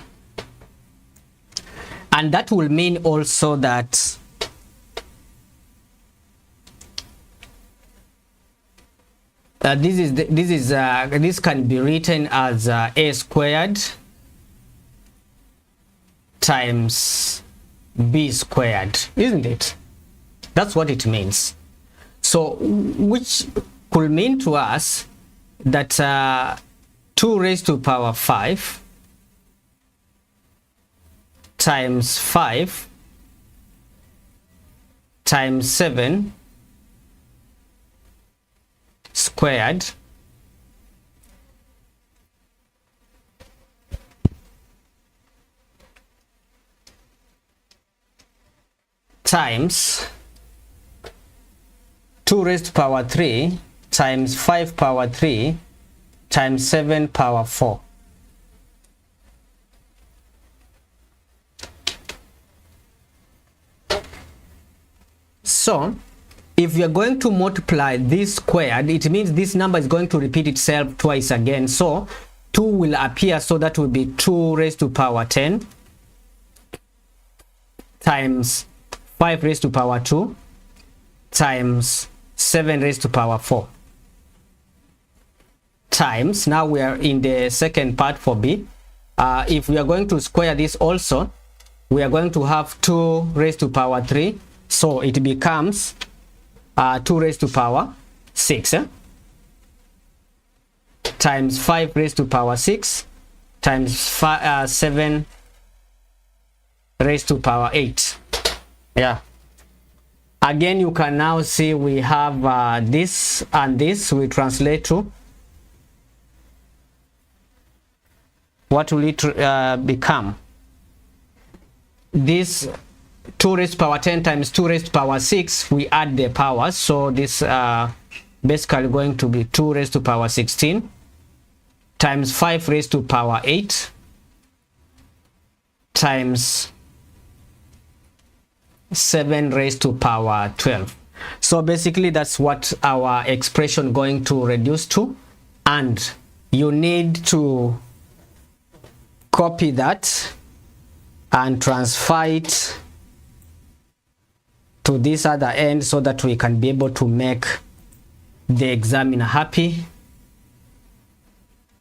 that will mean also that this can be written as A squared times B squared, isn't it? That's what it means. So which could mean to us that 2 raised to power 5 times 5 times 7 squared times 2 raised to power 3 times 5 power 3 times 7 power 4. So if you're going to multiply this squared, it means this number is going to repeat itself twice again. So 2 will appear, so that will be 2 raised to power 10 times 5 raised to power 2 times 7 raised to power 4 times, now we are in the second part for B. If we are going to square this also, we are going to have 2 raised to power 3, so it becomes 2 raised to power 6 times 5 raised to power 6 times 7 raised to power 8. Yeah, again you can now see we have this and this. We translate to, what will it become? This 2 raised to power 10 times 2 raised to power 6, we add the powers, so this basically going to be 2 raised to power 16 times 5 raised to power 8 times 7 raised to power 12. So basically that's what our expression going to reduce to, and you need to copy that and transfer it to this other end, so that we can be able to make the examiner happy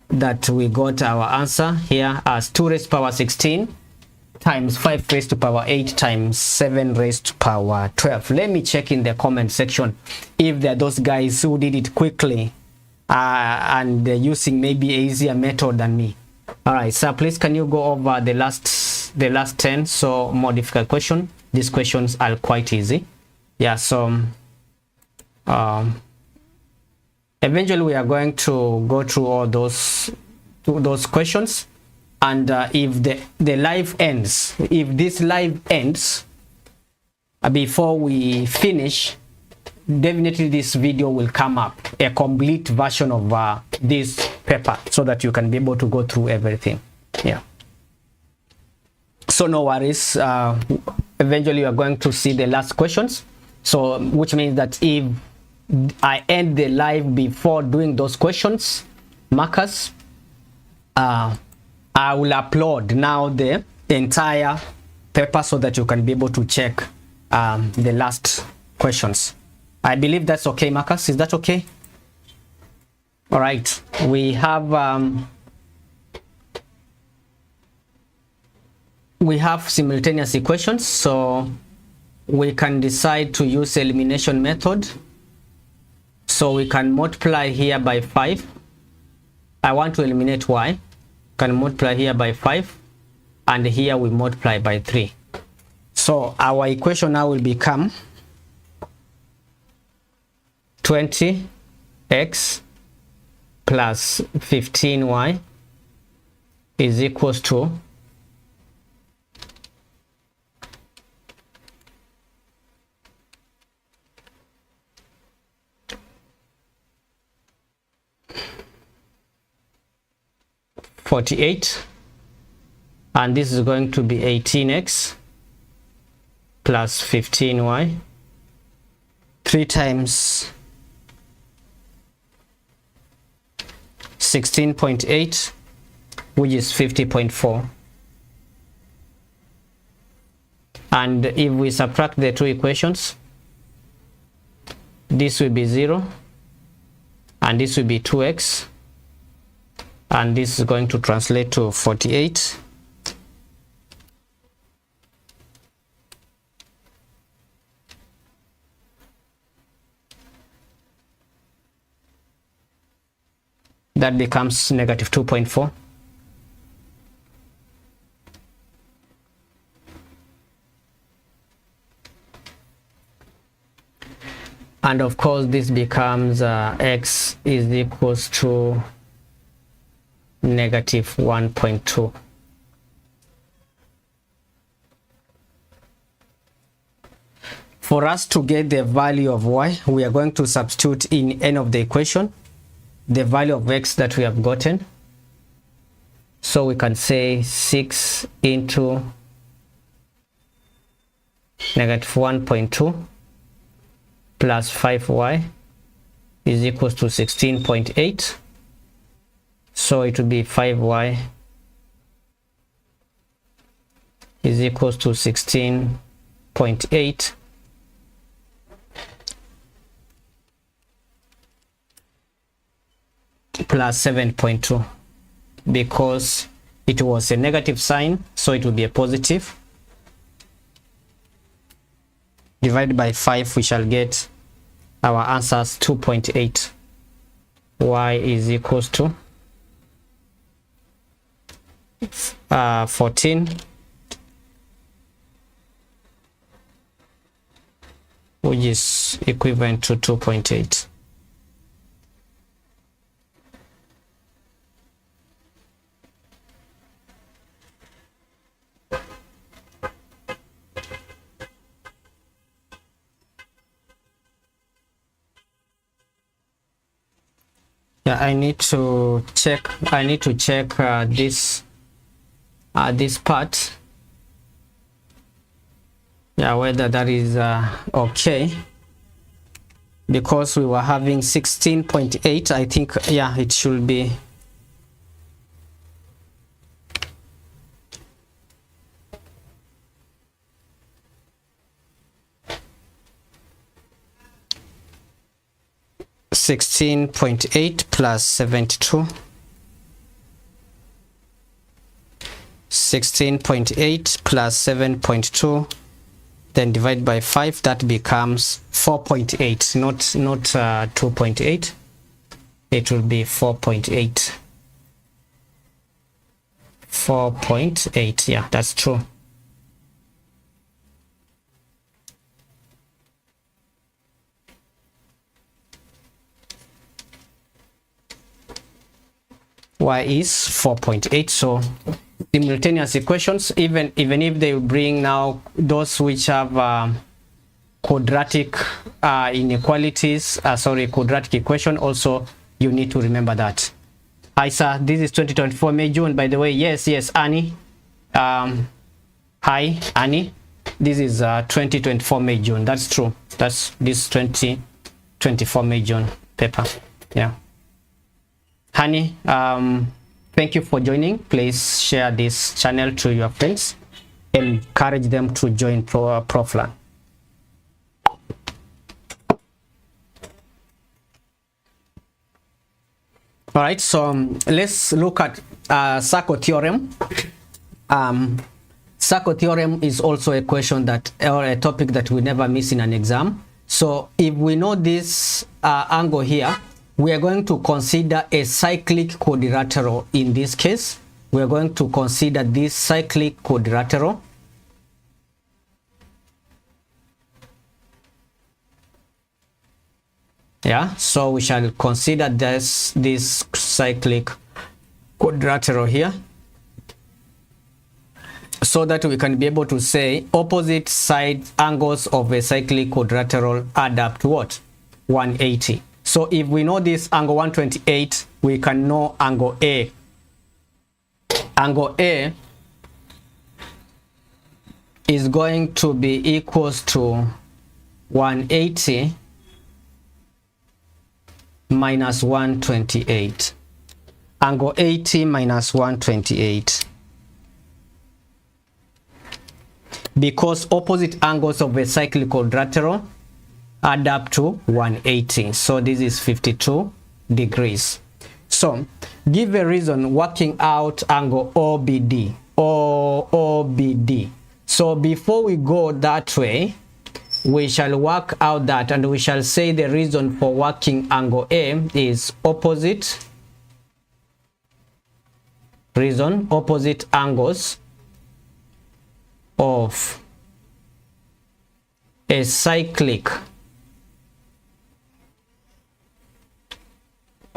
that we got our answer here as 2 raised to power 16 times 5 raised to power 8 times 7 raised to power 12. Let me check in the comment section if there are those guys who did it quickly and using maybe an easier method than me. All right, so please can you go over the last 10, so more difficult question. These questions are quite easy. Yeah, so eventually we are going to go through all those questions, and if the live ends, if this live ends before we finish, definitely this video will come up, a complete version of this paper, so that you can be able to go through everything. Yeah, so no worries. Eventually you are going to see the last questions, so which means that if I end the live before doing those questions markers, I will upload now the entire paper, so that you can be able to check the last questions. I believe that's okay, Marcus. Is that okay? All right, we have simultaneous equations, so we can decide to use elimination method. So we can multiply here by 5. I want to eliminate y. Can multiply here by 5, and here we multiply by 3. So our equation now will become 20x plus 15y is equals to 48, and this is going to be 18x plus 15y, 3 times 16.8, which is 50.4. And if we subtract the two equations, this will be 0, and this will be 2x, and this is going to translate to 48. That becomes negative 2.4. and of course this becomes x is equals to negative 1.2. For us to get the value of y, we are going to substitute in any of the equation the value of x that we have gotten. So we can say 6 into negative 1.2 plus 5y is equals to 16.8. So it will be 5y is equals to 16.8 plus 7.2, because it was a negative sign, so it will be a positive. Divided by 5, we shall get our answers 2.8. Y is equals to 14, which is equivalent to 2.8. Yeah, I need to check this part, yeah, whether that is okay, because we were having 16.8. I think, yeah, it should be 16.8 plus 72. 16.8 plus 7.2, then divide by 5, that becomes 4.8, not 2.8. It will be 4.8. 4.8, yeah, that's true. Y is 4.8. So simultaneous equations, even if they bring now those which have quadratic inequalities, quadratic equation, also you need to remember that. Hi sir, this is 2024 May June, by the way. Yes, Annie. Hi Annie, this is 2024 May June. That's true. That's this 2024 May June paper. Yeah. Honey, thank you for joining. Please share this channel to your friends. Encourage them to join ProfLearn. All right, so let's look at circle theorem. Circle theorem is also a question that, or a topic that we never miss in an exam. So if we know this angle here, we are going to consider a cyclic quadrilateral. In this case, we are going to consider this cyclic quadrilateral. Yeah, so we shall consider this cyclic quadrilateral here, so that we can be able to say opposite side angles of a cyclic quadrilateral add up to what? 180. So if we know this angle 128, we can know angle A. Angle A is going to be equals to 180 minus 128. Angle 80 minus 128. Because opposite angles of a cyclic quadrilateral add up to 180. So this is 52 degrees. So give a reason working out angle OBD. OBD. So before we go that way, we shall work out that, and we shall say the reason for working angle A is opposite. Reason, opposite angles of a cyclic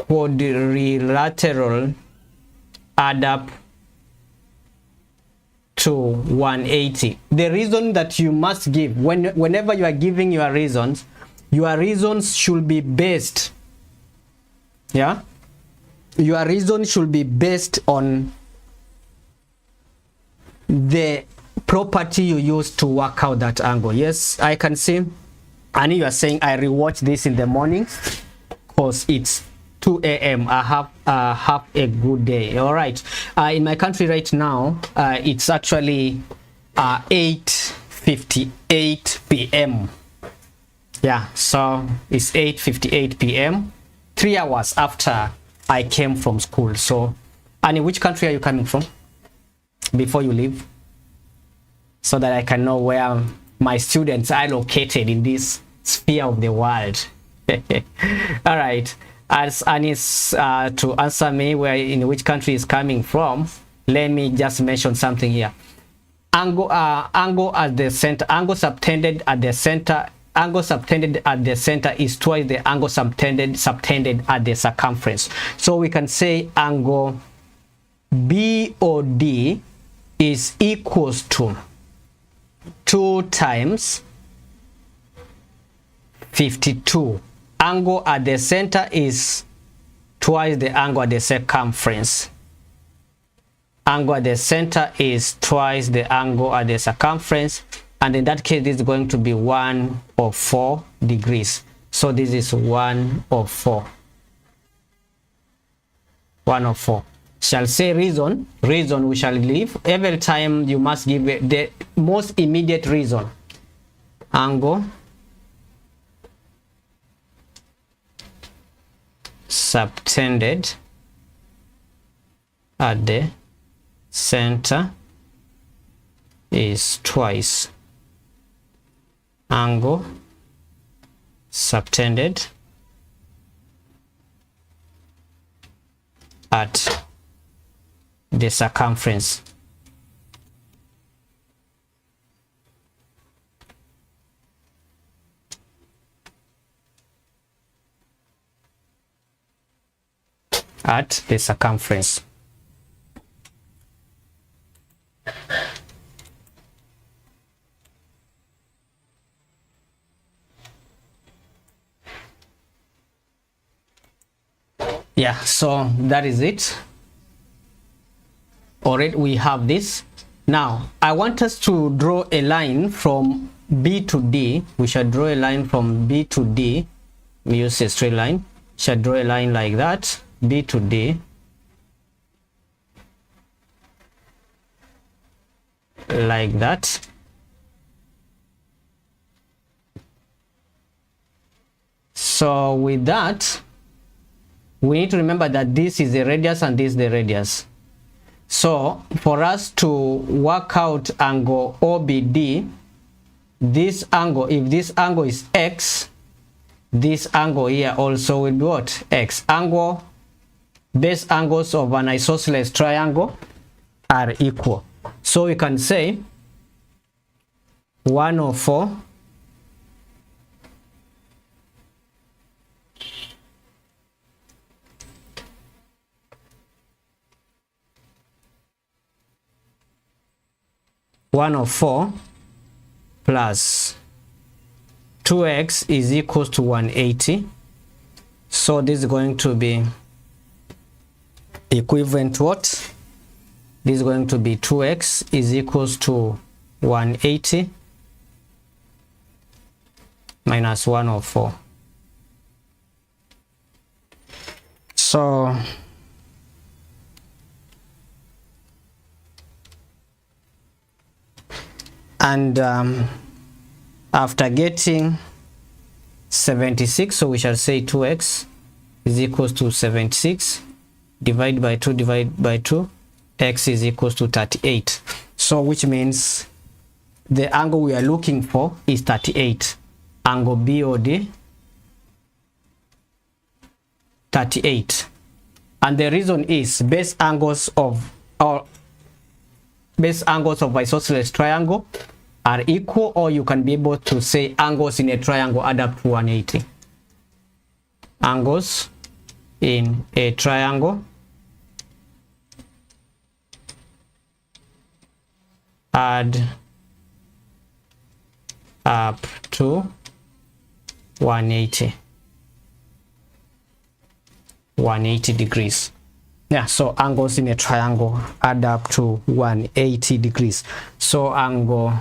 quadrilateral add up to 180. The reason that you must give whenever you are giving your reasons should be based, yeah, your reason should be based on the property you use to work out that angle. Yes, I can see. And you are saying I rewatch this in the morning because it's 2 a.m. I have a good day. All right. In my country right now, it's actually 8:58 p.m. Yeah, so it's 8:58 p.m. 3 hours after I came from school. So, and in which country are you coming from before you leave, so that I can know where my students are located in this sphere of the world? All right. As Anis to answer me where in which country is coming from, let me just mention something here. Angle at the center, angle subtended at the center, angle subtended at the center is twice the angle subtended at the circumference. So we can say angle BOD is equals to 2 times 52. Angle at the center is twice the angle at the circumference. Angle at the center is twice the angle at the circumference, and in that case this is going to be 104 degrees. So this is 104. 104. Shall say reason we shall leave. Every time you must give the most immediate reason. Angle subtended at the center is twice angle subtended at the circumference. At the circumference. Yeah, so that is it. Already we have this. Now I want us to draw a line from B to D. We shall draw a line from B to D. We use a straight line. Shall draw a line like that. B to D, like that. So with that, we need to remember that this is the radius and this is the radius. So for us to work out angle OBD, this angle, if this angle is X, this angle here also will be what? X. Angle, base angles of an isosceles triangle are equal. So we can say 104 104 plus 2x is equals to 180. So this is going to be equivalent to what? This is going to be 2x is equals to 180 minus 104. So and after getting 76, so we shall say 2x is equals to 76 divide by 2, x is equals to 38. So which means the angle we are looking for is 38. Angle BOD 38. And the reason is base angles of isosceles triangle are equal, or you can be able to say angles in a triangle add up to 180. Angles in a triangle add up to 180 degrees. Yeah, so angles in a triangle add up to 180 degrees. So angle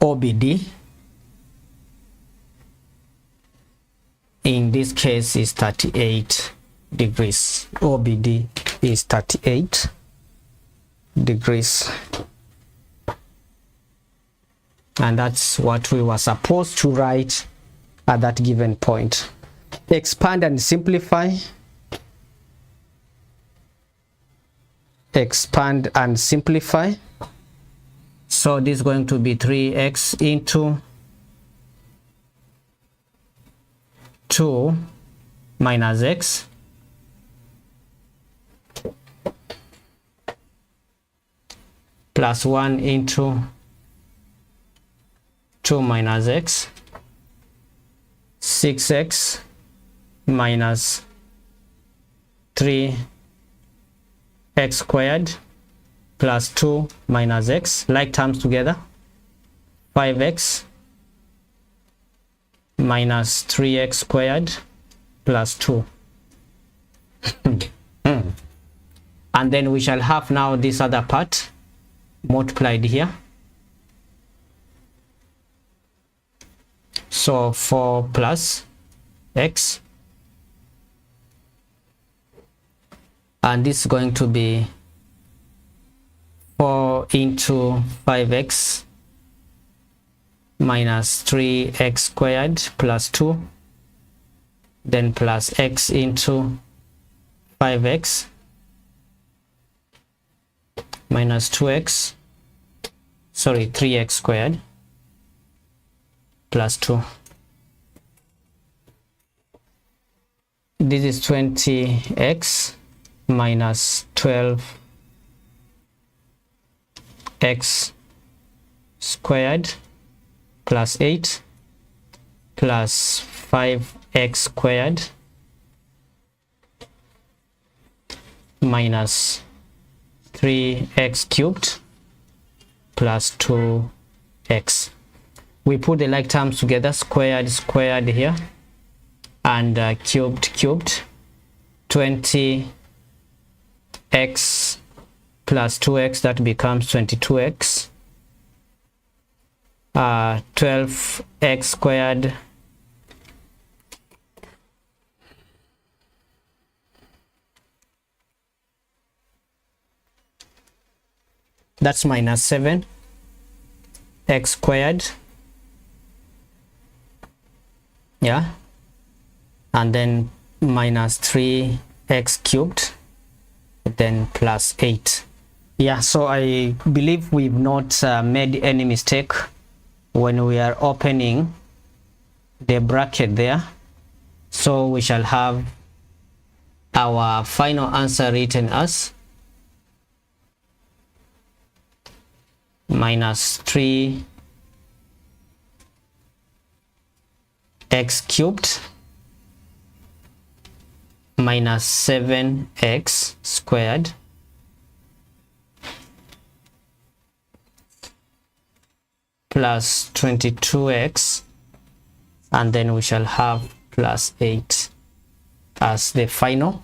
OBD in this case is 38 degrees. OBD is 38 degrees. And that's what we were supposed to write at that given point. Expand and simplify. Expand and simplify. So this is going to be 3x into 2 minus x plus 1 into 2 minus x, 6x minus 3x squared plus 2 minus x, like terms together, 5x minus 3x squared plus 2. And then we shall have now this other part multiplied here. So 4 plus x, and this is going to be 4 into 5x minus 3x squared plus 2, then plus x into 5x minus 2x, sorry, 3x squared plus 2. This is 20x minus 12x squared plus 8 plus 5x squared minus 3x cubed plus 2x. We put the like terms together, squared here, and cubed. 20x plus 2x, that becomes 22x. 12x squared that's minus 7x squared, yeah, and then minus 3x cubed, then plus 8. Yeah, so I believe we've not made any mistake when we are opening the bracket there. So we shall have our final answer written as minus 3x cubed minus 7x squared plus 22x, and then we shall have plus 8 as the final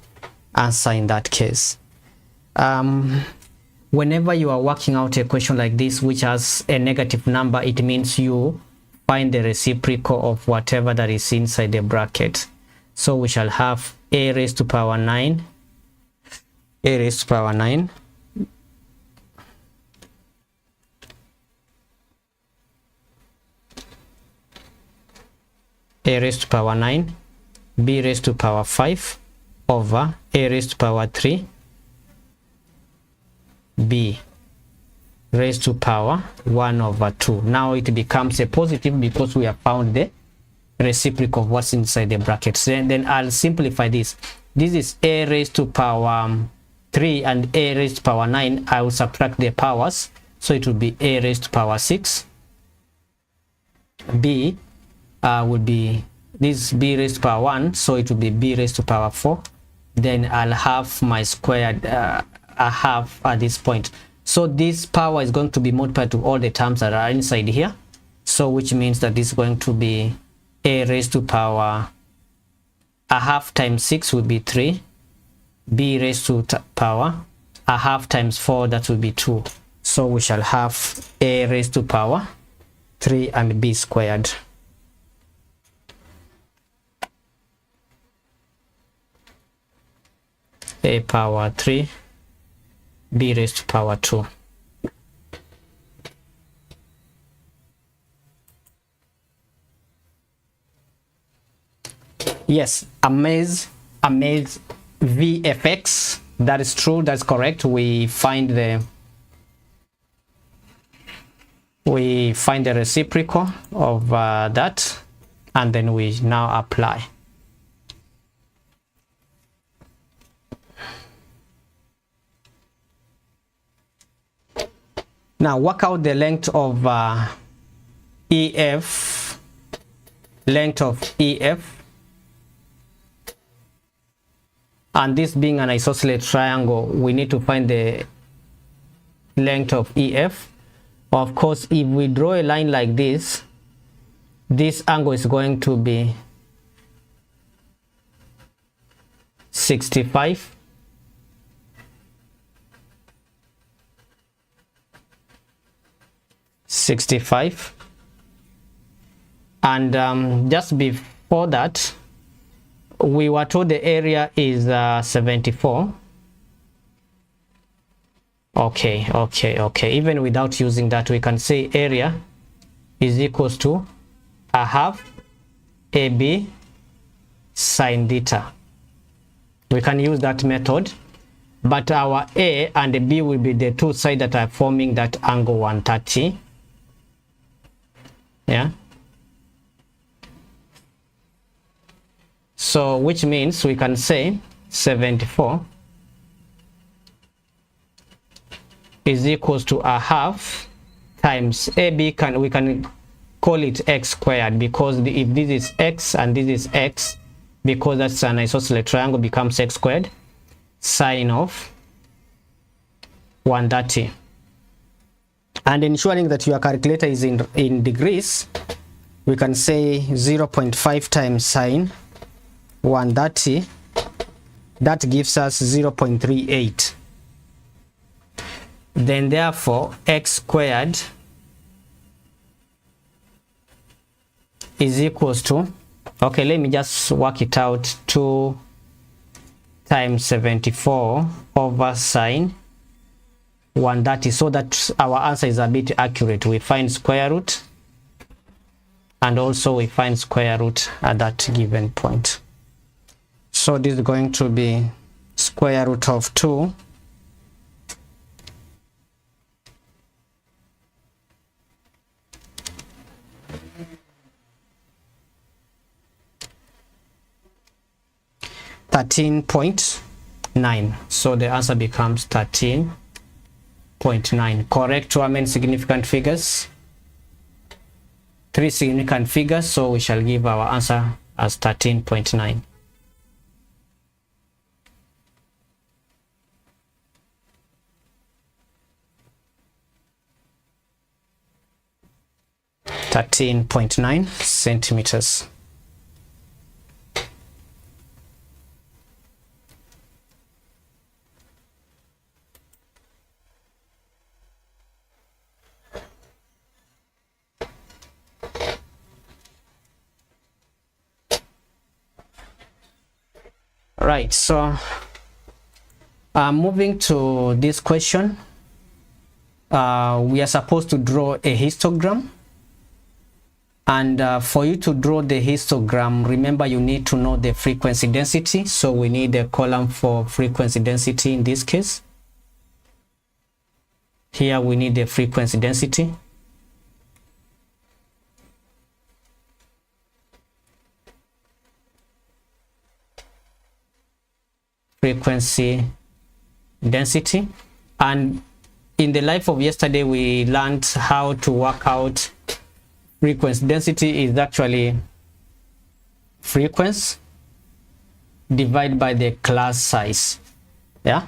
answer in that case. Whenever you are working out a question like this which has a negative number, it means you find the reciprocal of whatever that is inside the bracket. So we shall have a raised to power 9, a raised to power 9 a raised to power 9, b raised to power 5 over a raised to power 3, b raised to power 1 over 2. Now it becomes a positive because we have found the reciprocal of what's inside the brackets. Then I'll simplify this. This is a raised to power 3 and a raised to power 9. I will subtract the powers, so it will be a raised to power 6, b would be this b raised to power 1, so it will be b raised to power 4. Then I'll have my squared a half at this point. So this power is going to be multiplied to all the terms that are inside here, so which means that this is going to be a raised to power a half times 6 would be 3, b raised to power a half times 4, that will be 2. So we shall have a raised to power 3 and b squared. A power 3, b raised to power 2. Yes, amaze VFX, that is true, that's correct. We find the reciprocal of that, and then we now apply. Now work out the length of EF, and this being an isosceles triangle, we need to find the length of EF. Of course, if we draw a line like this angle is going to be 65. And just before that, we were told the area is 74. Okay. Even without using that, we can say area is equals to a half AB sine theta. We can use that method, but our A and B will be the two sides that are forming that angle 130. Yeah. So which means we can say 74 is equals to a half times AB, we can call it x squared, because if this is x and this is x, because that's an isosceles triangle, becomes x squared, sine of 130. And ensuring that your calculator is in degrees, we can say 0.5 times sine 130, that gives us 0.38. Then therefore x squared is equals to, okay, let me just work it out, 2 times 74 over sine 130, so that our answer is a bit accurate. We find square root, and also we find square root at that given point. So this is going to be square root of 2 13.9. So the answer becomes 13.9. Correct to our main significant figures. 3 significant figures, so we shall give our answer as 13.9. centimeters. Right, so moving to this question, we are supposed to draw a histogram. And for you to draw the histogram, remember you need to know the frequency density. So we need a column for frequency density in this case. Here we need the frequency density. Frequency density. And in the life of yesterday, we learned how to work out frequency density is actually frequency divided by the class size. Yeah,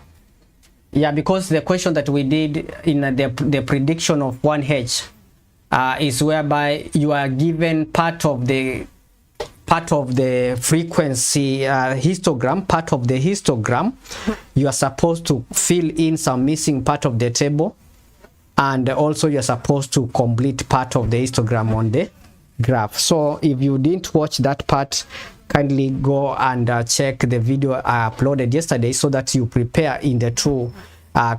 because the question that we did in the prediction of 1H is whereby you are given part of the frequency histogram, part of the histogram. You are supposed to fill in some missing part of the table, and also you're supposed to complete part of the histogram on the graph. So if you didn't watch that part, kindly go and check the video I uploaded yesterday, so that you prepare in the true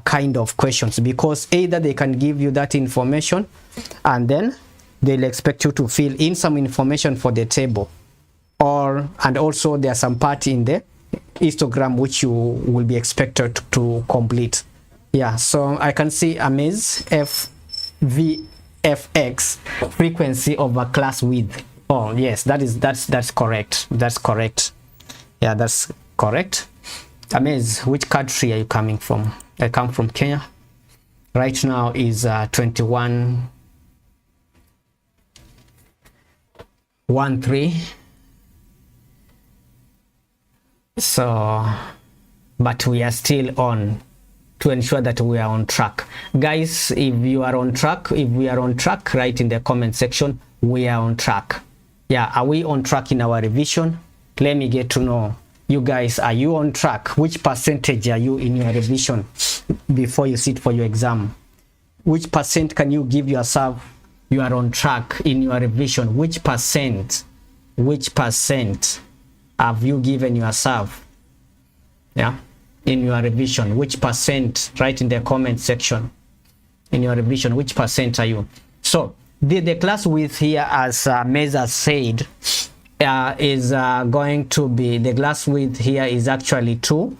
kind of questions, because either they can give you that information and then they'll expect you to fill in some information for the table, and also there's some part in the histogram which you will be expected to complete. Yeah, so I can see amaze FVFX, frequency over class width. Oh yes, that's correct. That's correct. Yeah, that's correct. Amaze, which country are you coming from? I come from Kenya. Right now is 21:13. So, but we are still on, to ensure that we are on track. Guys, if you are on track, if we are on track, write in the comment section, we are on track. Yeah, are we on track in our revision? Let me get to know. You guys, are you on track? Which percentage are you in your revision before you sit for your exam? Which percent can you give yourself you are on track in your revision? Which percent have you given yourself, yeah, in your revision? Which percent? Write in the comment section. In your revision, which percent are you? So the class width here, as Meza said, is going to be, the class width here is actually 2,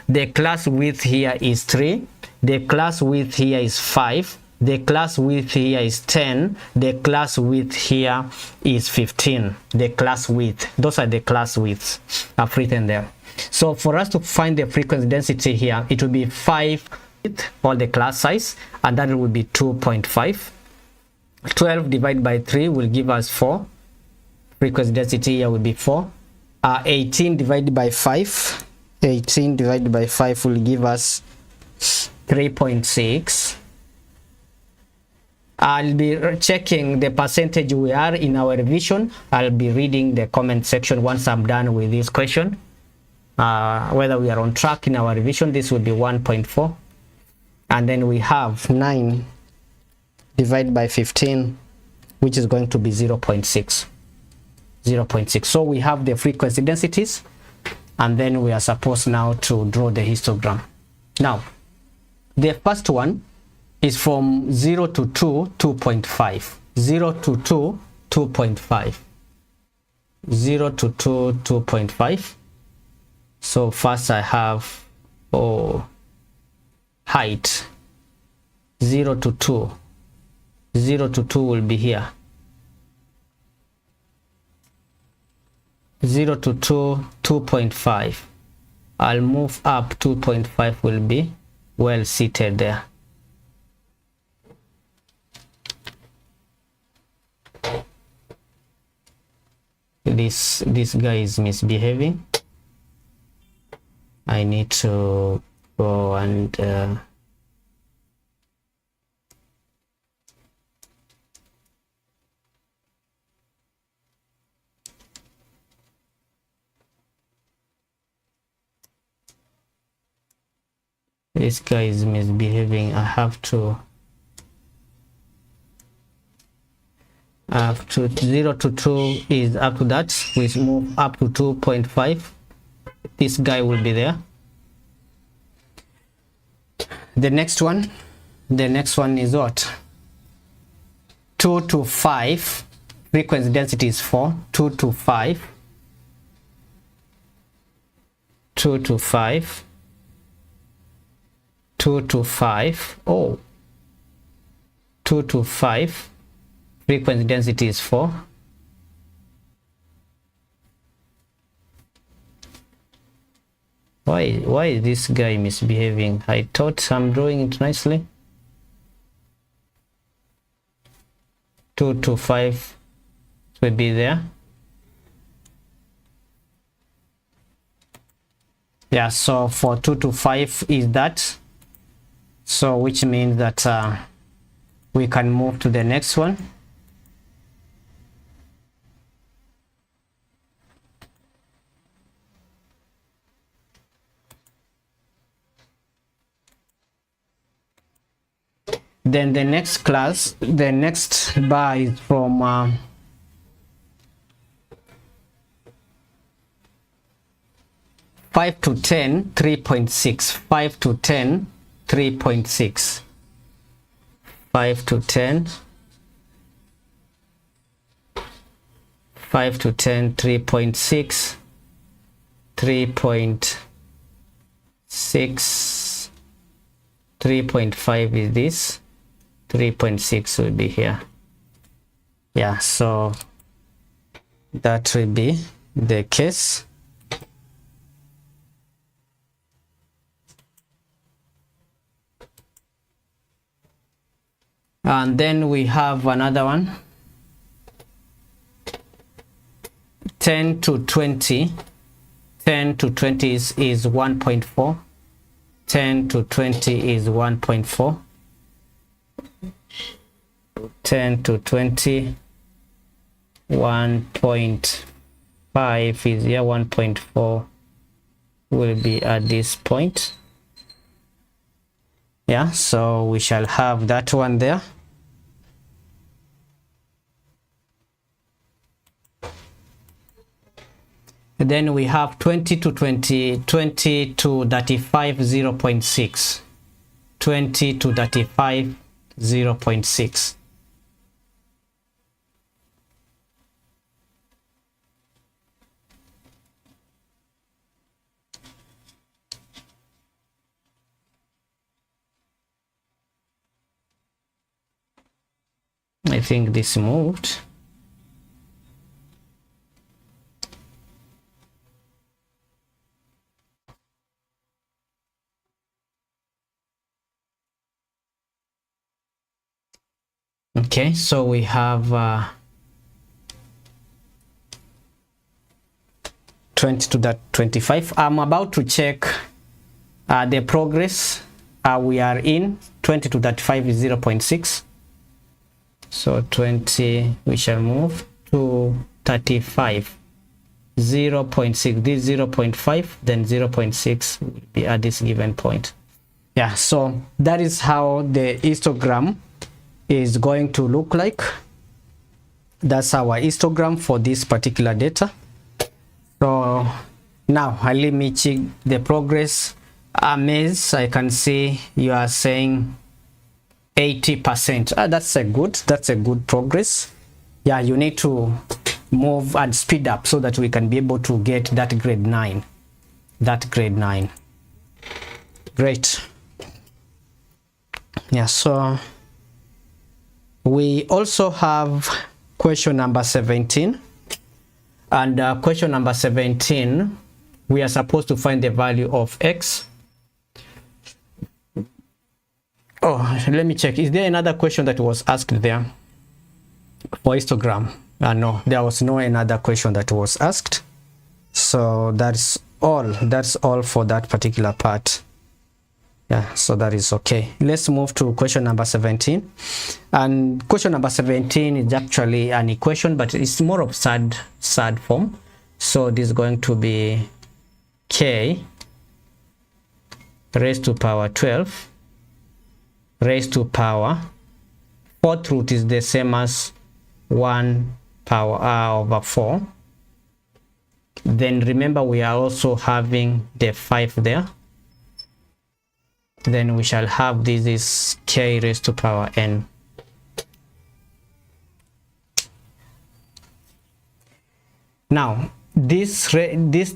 the class width here is 3, the class width here is 5, the class width here is 10, the class width here is 15. The class width, those are the class widths I've written there. So for us to find the frequency density here, it will be 5 for the class size, and that will be 2.5. 12 divided by 3 will give us 4. Frequency density here will be 4. 18 divided by 5. 18 divided by 5 will give us 3.6. I'll be checking the percentage we are in our revision. I'll be reading the comment section once I'm done with this question. Whether we are on track in our revision, this will be 1.4. And then we have 9 divided by 15, which is going to be 0.6. 0.6. So we have the frequency densities, and then we are supposed now to draw the histogram. Now, the first one is from 0 to 2, 2.5. 0 to 2, 2.5. 0 to 2, 2.5. So first I have height. 0 to 2. 0 to 2 will be here. 0 to 2, 2.5. I'll move up. 2.5 will be well seated there. This guy is misbehaving. I need to go and this guy is misbehaving. I have to 0 to 2 is up to that. We move up to 2.5. This guy will be there. The next one is what? 2 to 5. Frequency density is 4. 2 to 5. 2 to 5. 2 to 5. Oh, 2 to 5. Frequency density is 4. Why is this guy misbehaving? I thought I'm drawing it nicely. 2 to 5 will be there. Yeah, so for 2 to 5 is that, so which means that we can move to the next one. Then the next class, the next bar is from 5 to 10, 3.6. 5 to 10, 3.6. 5 to 10. 5 to 10, 3.6. 3.6. 3.5 is this. 3.6 will be here. Yeah, so that will be the case. And then we have another one, 10 to 20. 10 to 20 is 1.4. 10 to 20 is 1.4. 10 to 20, 1.5 is here. 1.4 will be at this point. Yeah, so we shall have that one there. And then we have 20 to 20, 20 to 35, 0.6. 20 to 35, 0.6. I think this moved. Okay, so we have 20 to that 25. I'm about to check the progress we are in. 20 to 35 is 0.6. So 20, we shall move to 35, 0.6. This 0.5, then 0.6 will be at this given point. Yeah, so that is how the histogram is going to look like. That's our histogram for this particular data. So now let me check the progress. Amaze, I can see you are saying 80%. That's a good progress. Yeah, you need to move and speed up so that we can be able to get that grade 9. That grade 9. Great. Yeah, so we also have question number 17. And question number 17, we are supposed to find the value of x. Oh, let me check. Is there another question that was asked there for histogram? No, there was no another question that was asked. So that's all. That's all for that particular part. Yeah, so that is okay. Let's move to question number 17. And question number 17 is actually an equation, but it's more of sad form. So this is going to be k raised to power 12 raised to power, fourth root is the same as 1 power over 4. Then remember we are also having the 5 there. Then we shall have this is k raised to power n. Now this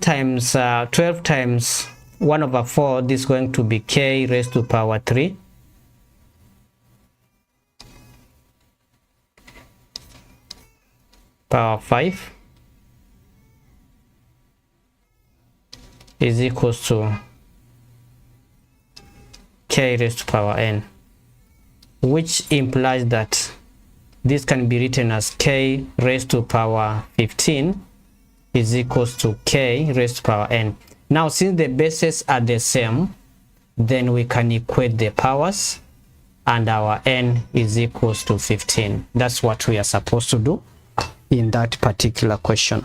times 12 times 1 over 4, this is going to be k raised to power 3. Power 5 is equals to k raised to power n, which implies that this can be written as k raised to power 15 is equals to k raised to power n. Now, since the bases are the same, then we can equate the powers, and our n is equals to 15. That's what we are supposed to do in that particular question.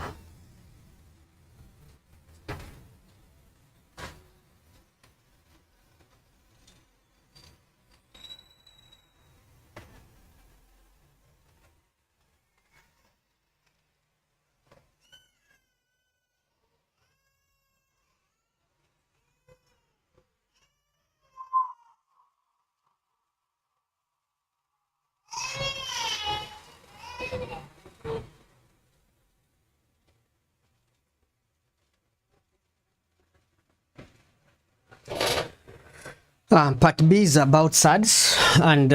Part B is about sides, and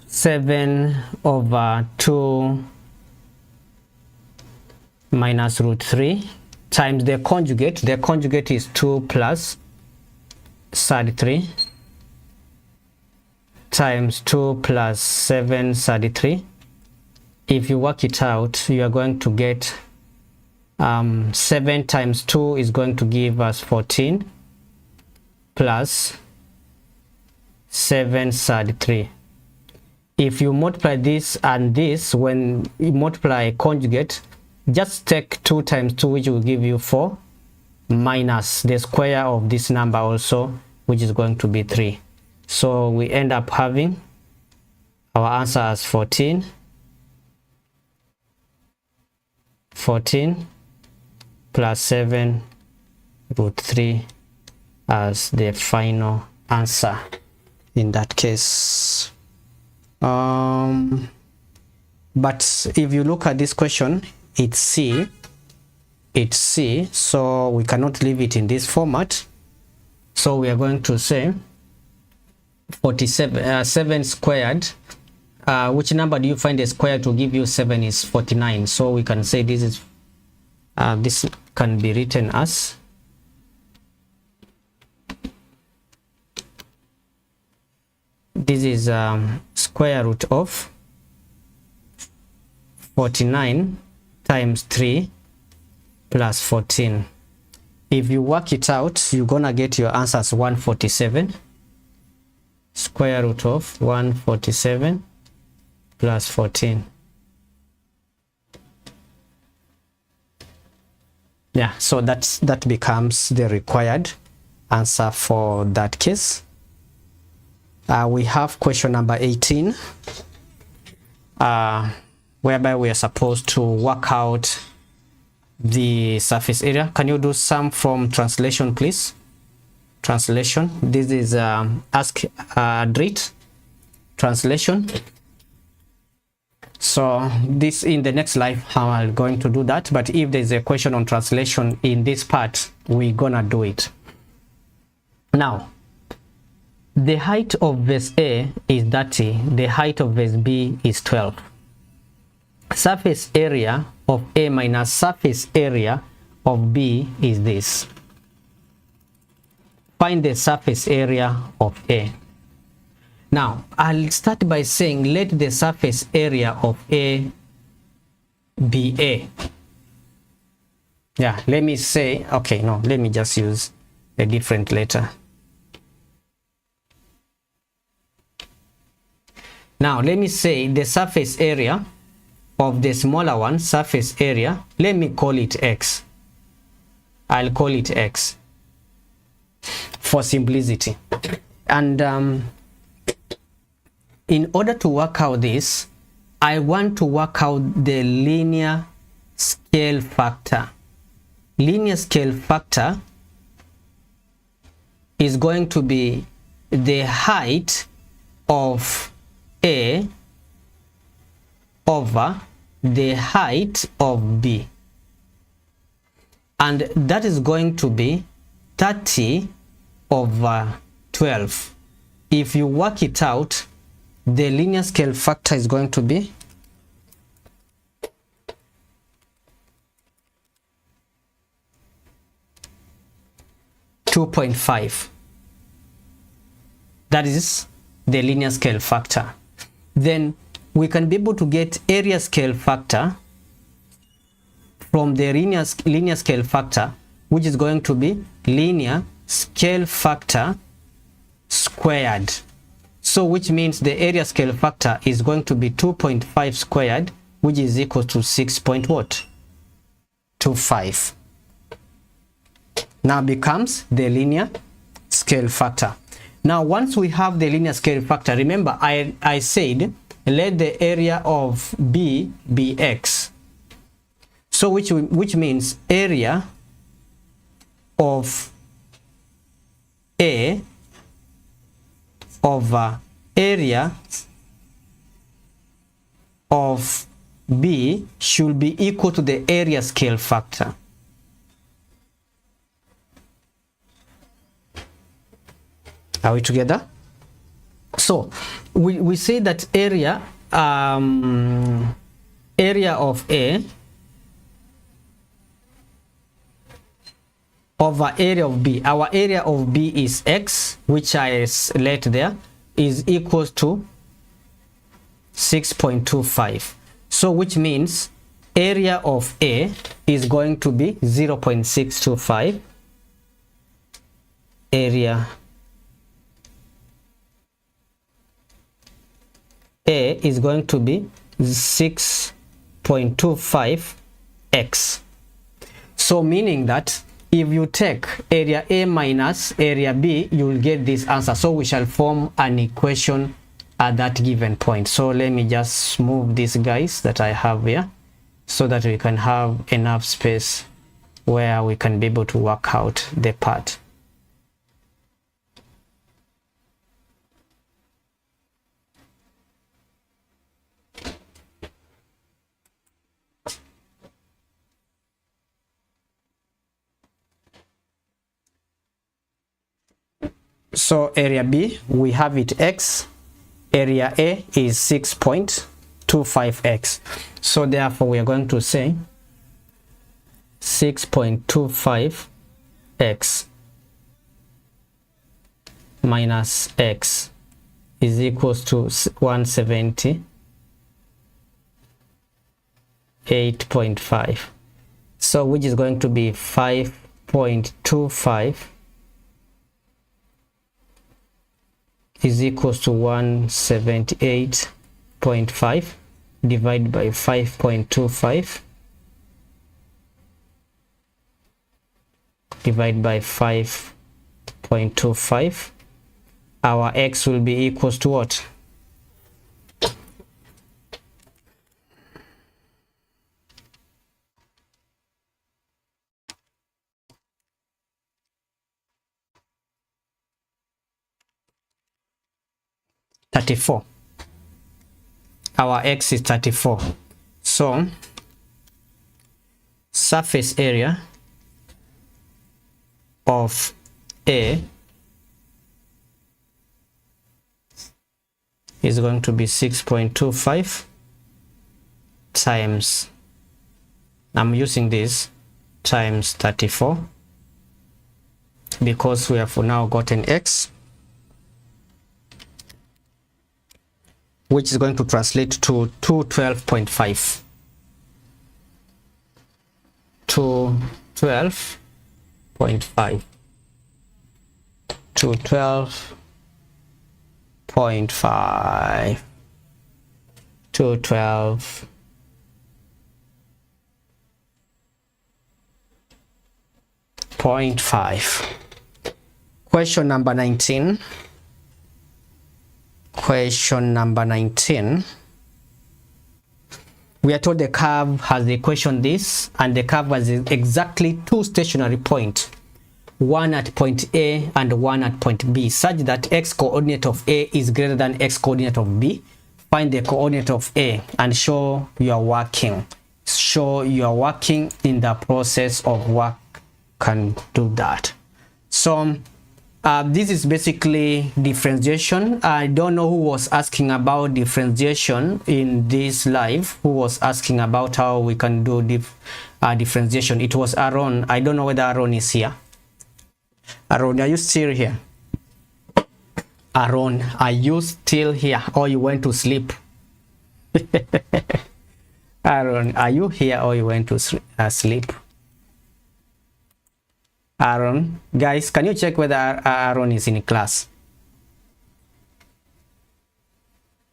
7 over 2 minus root 3 times the conjugate. The conjugate is 2 plus side 3 times 2 plus 7 side 3. If you work it out, you are going to get 7 times 2 is going to give us 14 plus 7 side 3. If you multiply this and this, when you multiply conjugate, just take 2 times 2, which will give you 4, minus the square of this number also, which is going to be 3. So we end up having our answer as 14 plus 7 root 3 as the final answer in that case. But if you look at this question, it's C, so we cannot leave it in this format. So we are going to say 7 squared. Which number do you find a square to give you 7 is 49. So we can say this is this can be written as this is square root of 49 times 3 plus 14. If you work it out, you're gonna get your answer as 147. Square root of 147 plus 14. Yeah, so that becomes the required answer for that case. We have question number 18, whereby we are supposed to work out the surface area. Can you do some from translation, please? Translation. This is ask Adrit translation. So this in the next live how I'm going to do that, but if there's a question on translation in this part, we're gonna do it. Now, the height of verse A is 30, the height of verse B is 12. Surface area of A minus surface area of B is this. Find the surface area of A. Now, I'll start by saying let the surface area of A be A. Yeah, let me say, okay, no, let me just use a different letter. Now, let me say the surface area of the smaller one, surface area, let me call it X. I'll call it X for simplicity. And in order to work out this, I want to work out the linear scale factor. Linear scale factor is going to be the height of A over the height of B, and that is going to be 30 over 12. If you work it out, the linear scale factor is going to be 2.5. That is the linear scale factor. Then we can be able to get area scale factor from the linear scale factor. which is going to be linear scale factor squared. So which means the area scale factor is going to be 2.5 squared, which is equal to 6.25. Now becomes the linear scale factor. Now once we have the linear scale factor, remember I said let the area of B be x. So which means area of A over area of B should be equal to the area scale factor. Are we together? So we say that area of A over area of B. Our area of B is x, which I let there, is equals to 6.25. So which means area of A is going to be 0.625. Area A is going to be 6.25x. So meaning that if you take area A minus area B, you will get this answer. So we shall form an equation at that given point. So let me just move these guys that I have here so that we can have enough space where we can be able to work out the part. So area B, we have it x, area A is 6.25x. So therefore we are going to say 6.25x minus x is equals to 178.5. So which is going to be 5.25 is equals to 178.5 divided by 5.25 divided by 5.25. Our x will be equals to what? Our x is 34. So surface area of A is going to be 6.25 times, I'm using this, times 34 because we have now gotten x, which is going to translate to 212.5. 212.5. 212.5. 212.5. Question number 19. Question number 19. We are told the curve has the equation this, and the curve has exactly two stationary points, one at point A and one at point B, such that x coordinate of A is greater than x coordinate of B. Find the coordinate of A and show you are working. Show you are working in the process of work. Can do that. So this is basically differentiation. I don't know who was asking about differentiation in this live, who was asking about how we can do differentiation. It was Aaron. I don't know whether Aaron is here. Aaron, are you still here? Aaron, are you still here or you went to sleep? Aaron, are you here or you went to sleep? Aaron. Guys, can you check whether Aaron is in class?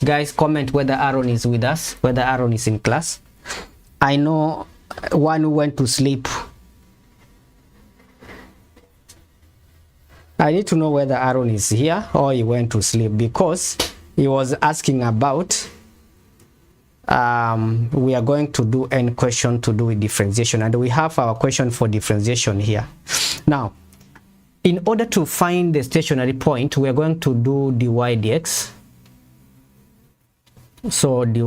Guys, comment whether Aaron is with us, whether Aaron is in class. I know one who went to sleep. I need to know whether Aaron is here or he went to sleep, because he was asking about we are going to do n question to do with differentiation, and we have our question for differentiation here. Now, in order to find the stationary point, we are going to do dy dx. So dy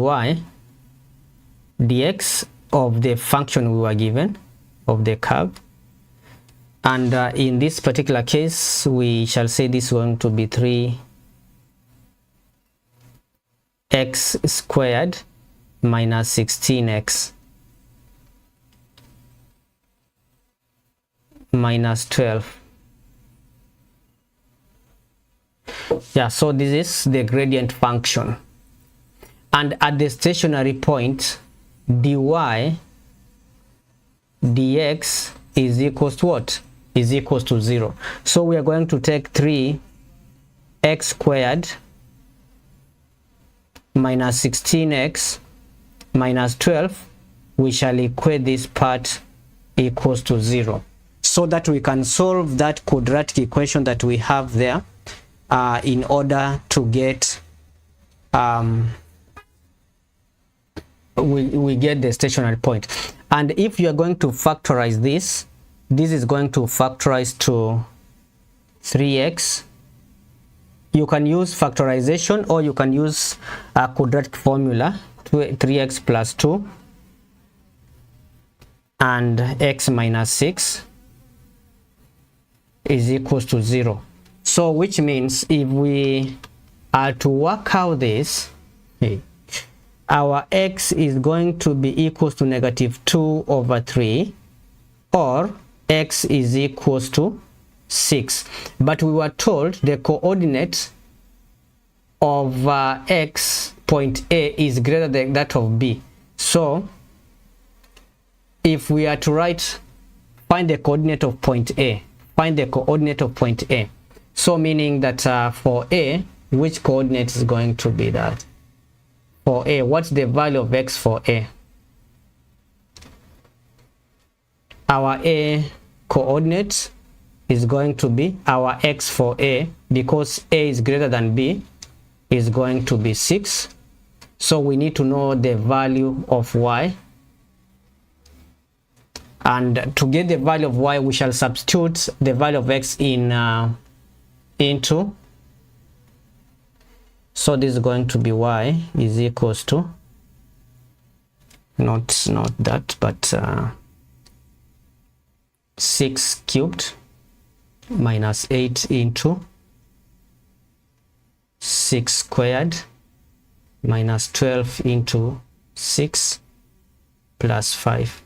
dx of the function we were given, of the curve, and in this particular case we shall say this is going to be 3x squared minus 16x minus 12. Yeah, so this is the gradient function, and at the stationary point dy dx is equals to what? Is equals to 0. So we are going to take 3x squared minus 16x minus 12. We shall equate this part equals to 0, so that we can solve that quadratic equation that we have there in order to get we get the stationary point. And if you are going to factorize this, this is going to factorize to 3x. You can use factorization, or you can use a quadratic formula, 3x plus 2 and x minus 6 is equals to 0. So which means if we are to work out this, our x is going to be equals to negative 2 over 3, or x is equals to 6. But we were told the coordinate of x point A is greater than that of B. So if we are to find the coordinate of point A, find the coordinate of point A. So meaning that for A, which coordinate is going to be that? For A, what's the value of x for A? Our A coordinate is going to be our x for A, because A is greater than B, is going to be 6. So we need to know the value of y, and to get the value of y we shall substitute the value of x in into. So this is going to be y is equals to not that, but 6 cubed minus 8 into 6 squared minus 12 into 6 plus 5.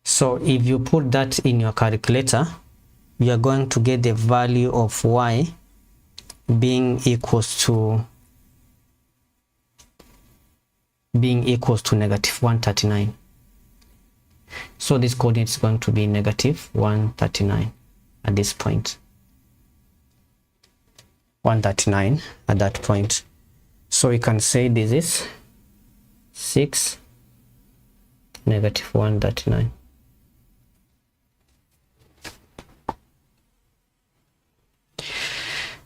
So if you put that in your calculator, you are going to get the value of y being equals to negative 139. So this coordinate is going to be negative 139 at this point. 139 at that point. So we can say this is 6 negative 139.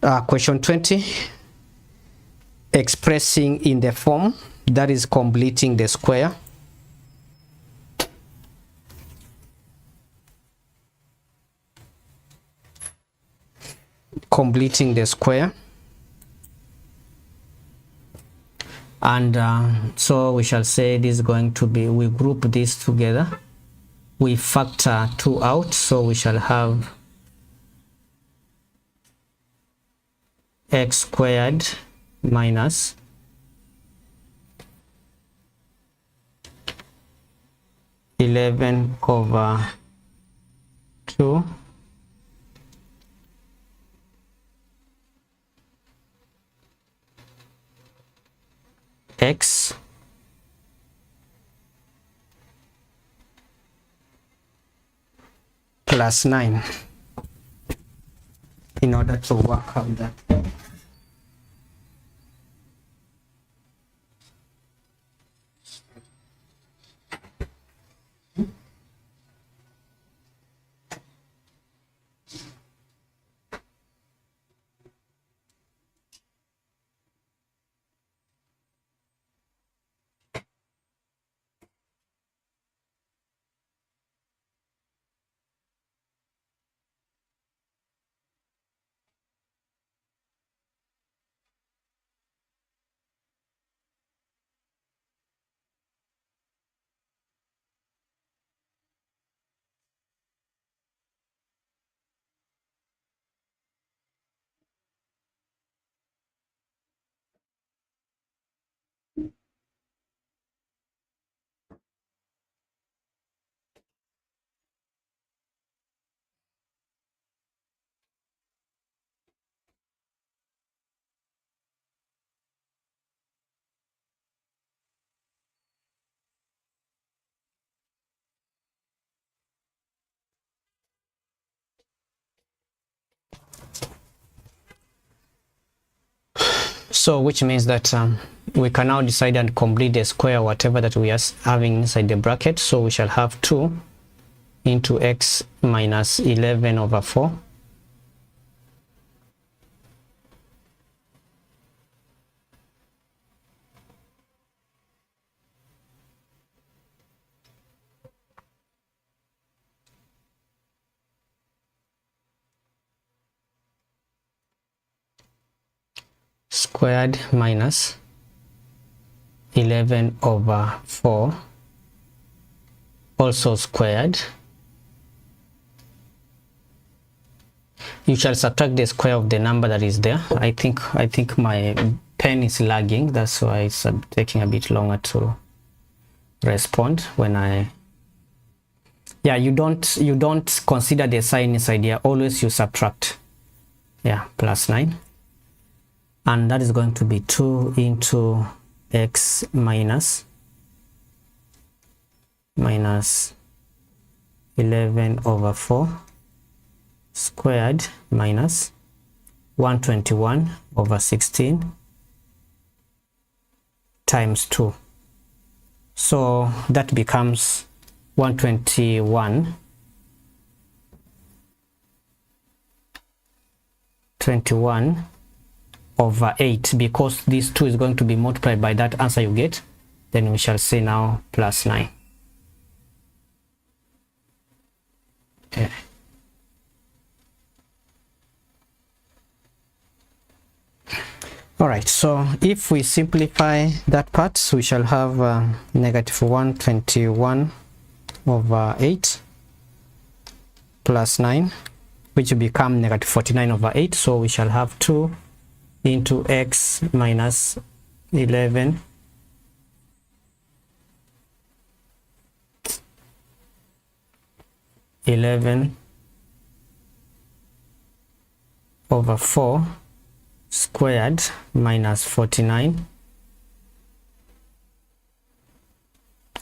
Question 20, expressing in the form that is completing the square. Completing the square. And so we shall say this is going to be, we group this together, we factor 2 out, so we shall have x squared minus (11 over 2) x plus 9 in order to work out that. So which means that we can now decide and complete the square whatever that we are having inside the bracket. So we shall have 2 into x minus 11 over 4 squared minus 11 over 4 also squared. You shall subtract the square of the number that is there. I think my pen is lagging, that's why it's taking a bit longer to respond when I you don't consider the sign inside here, always you subtract. Plus 9, and that is going to be 2 into x minus 11 over 4 squared minus 121 over 16 times 2. So that becomes 121 over 8, because this 2 is going to be multiplied by that answer you get. Then we shall say now plus 9. Okay. All right, so if we simplify that part, we shall have negative 121 over 8 plus 9, which will become negative 49 over 8. So we shall have 2 into x minus 11 over 4 squared minus 49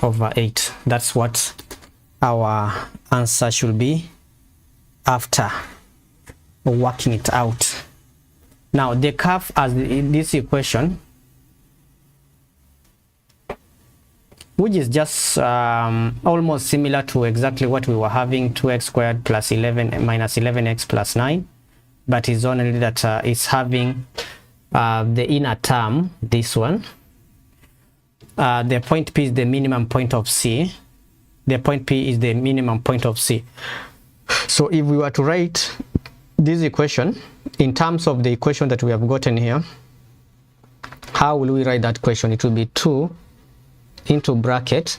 over 8. That's what our answer should be after working it out. Now the curve as in this equation, which is just almost similar to exactly what we were having, 2x squared plus 11 minus 11x plus 9, but it's only that it's having the inner term, this one. The point P is the minimum point of C. The point P is the minimum point of C. So if we were to write this equation in terms of the equation that we have gotten here, how will we write that equation? It will be 2 into bracket,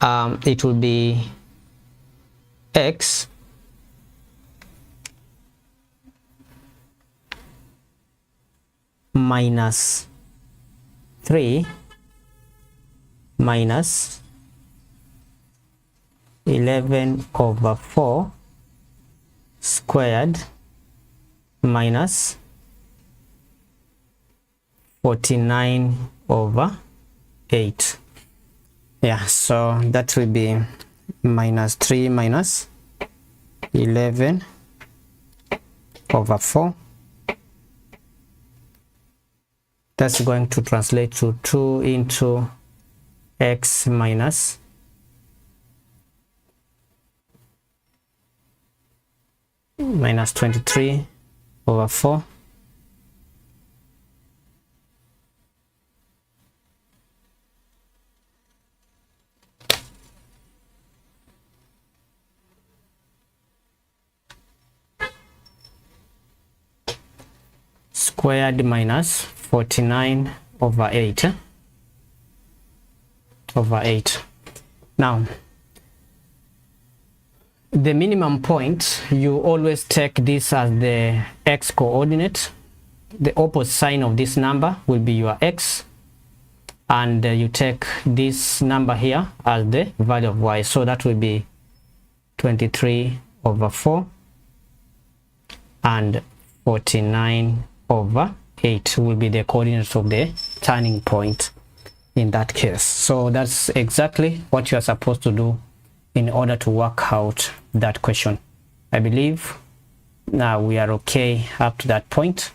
it will be x minus 3 minus 11 over 4 squared minus 49 over 8. So that will be minus 3 minus 11 over 4. That's going to translate to 2 into x minus minus 23 over 4. Squared minus 49 over 8 over 8. Now the minimum point, you always take this as the x coordinate. The opposite sign of this number will be your x, and you take this number here as the value of y, so that will be 23 over 4 and 49 over 8 will be the coordinates of the turning point in that case. So that's exactly what you are supposed to do in order to work out that question. I believe now we are okay up to that point.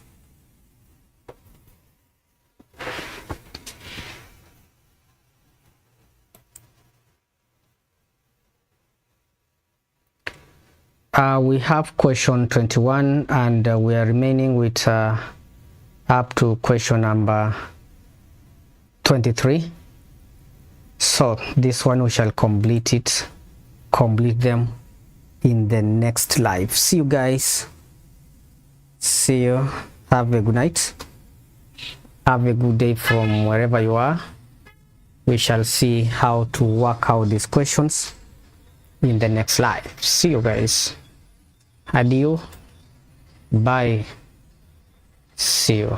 We have question 21, and we are remaining with up to question number 23. So this one we shall complete them in the next live. See you guys. See you. Have a good night. Have a good day from wherever you are. We shall see how to work out these questions in the next live. See you guys. Adieu. Bye. See you.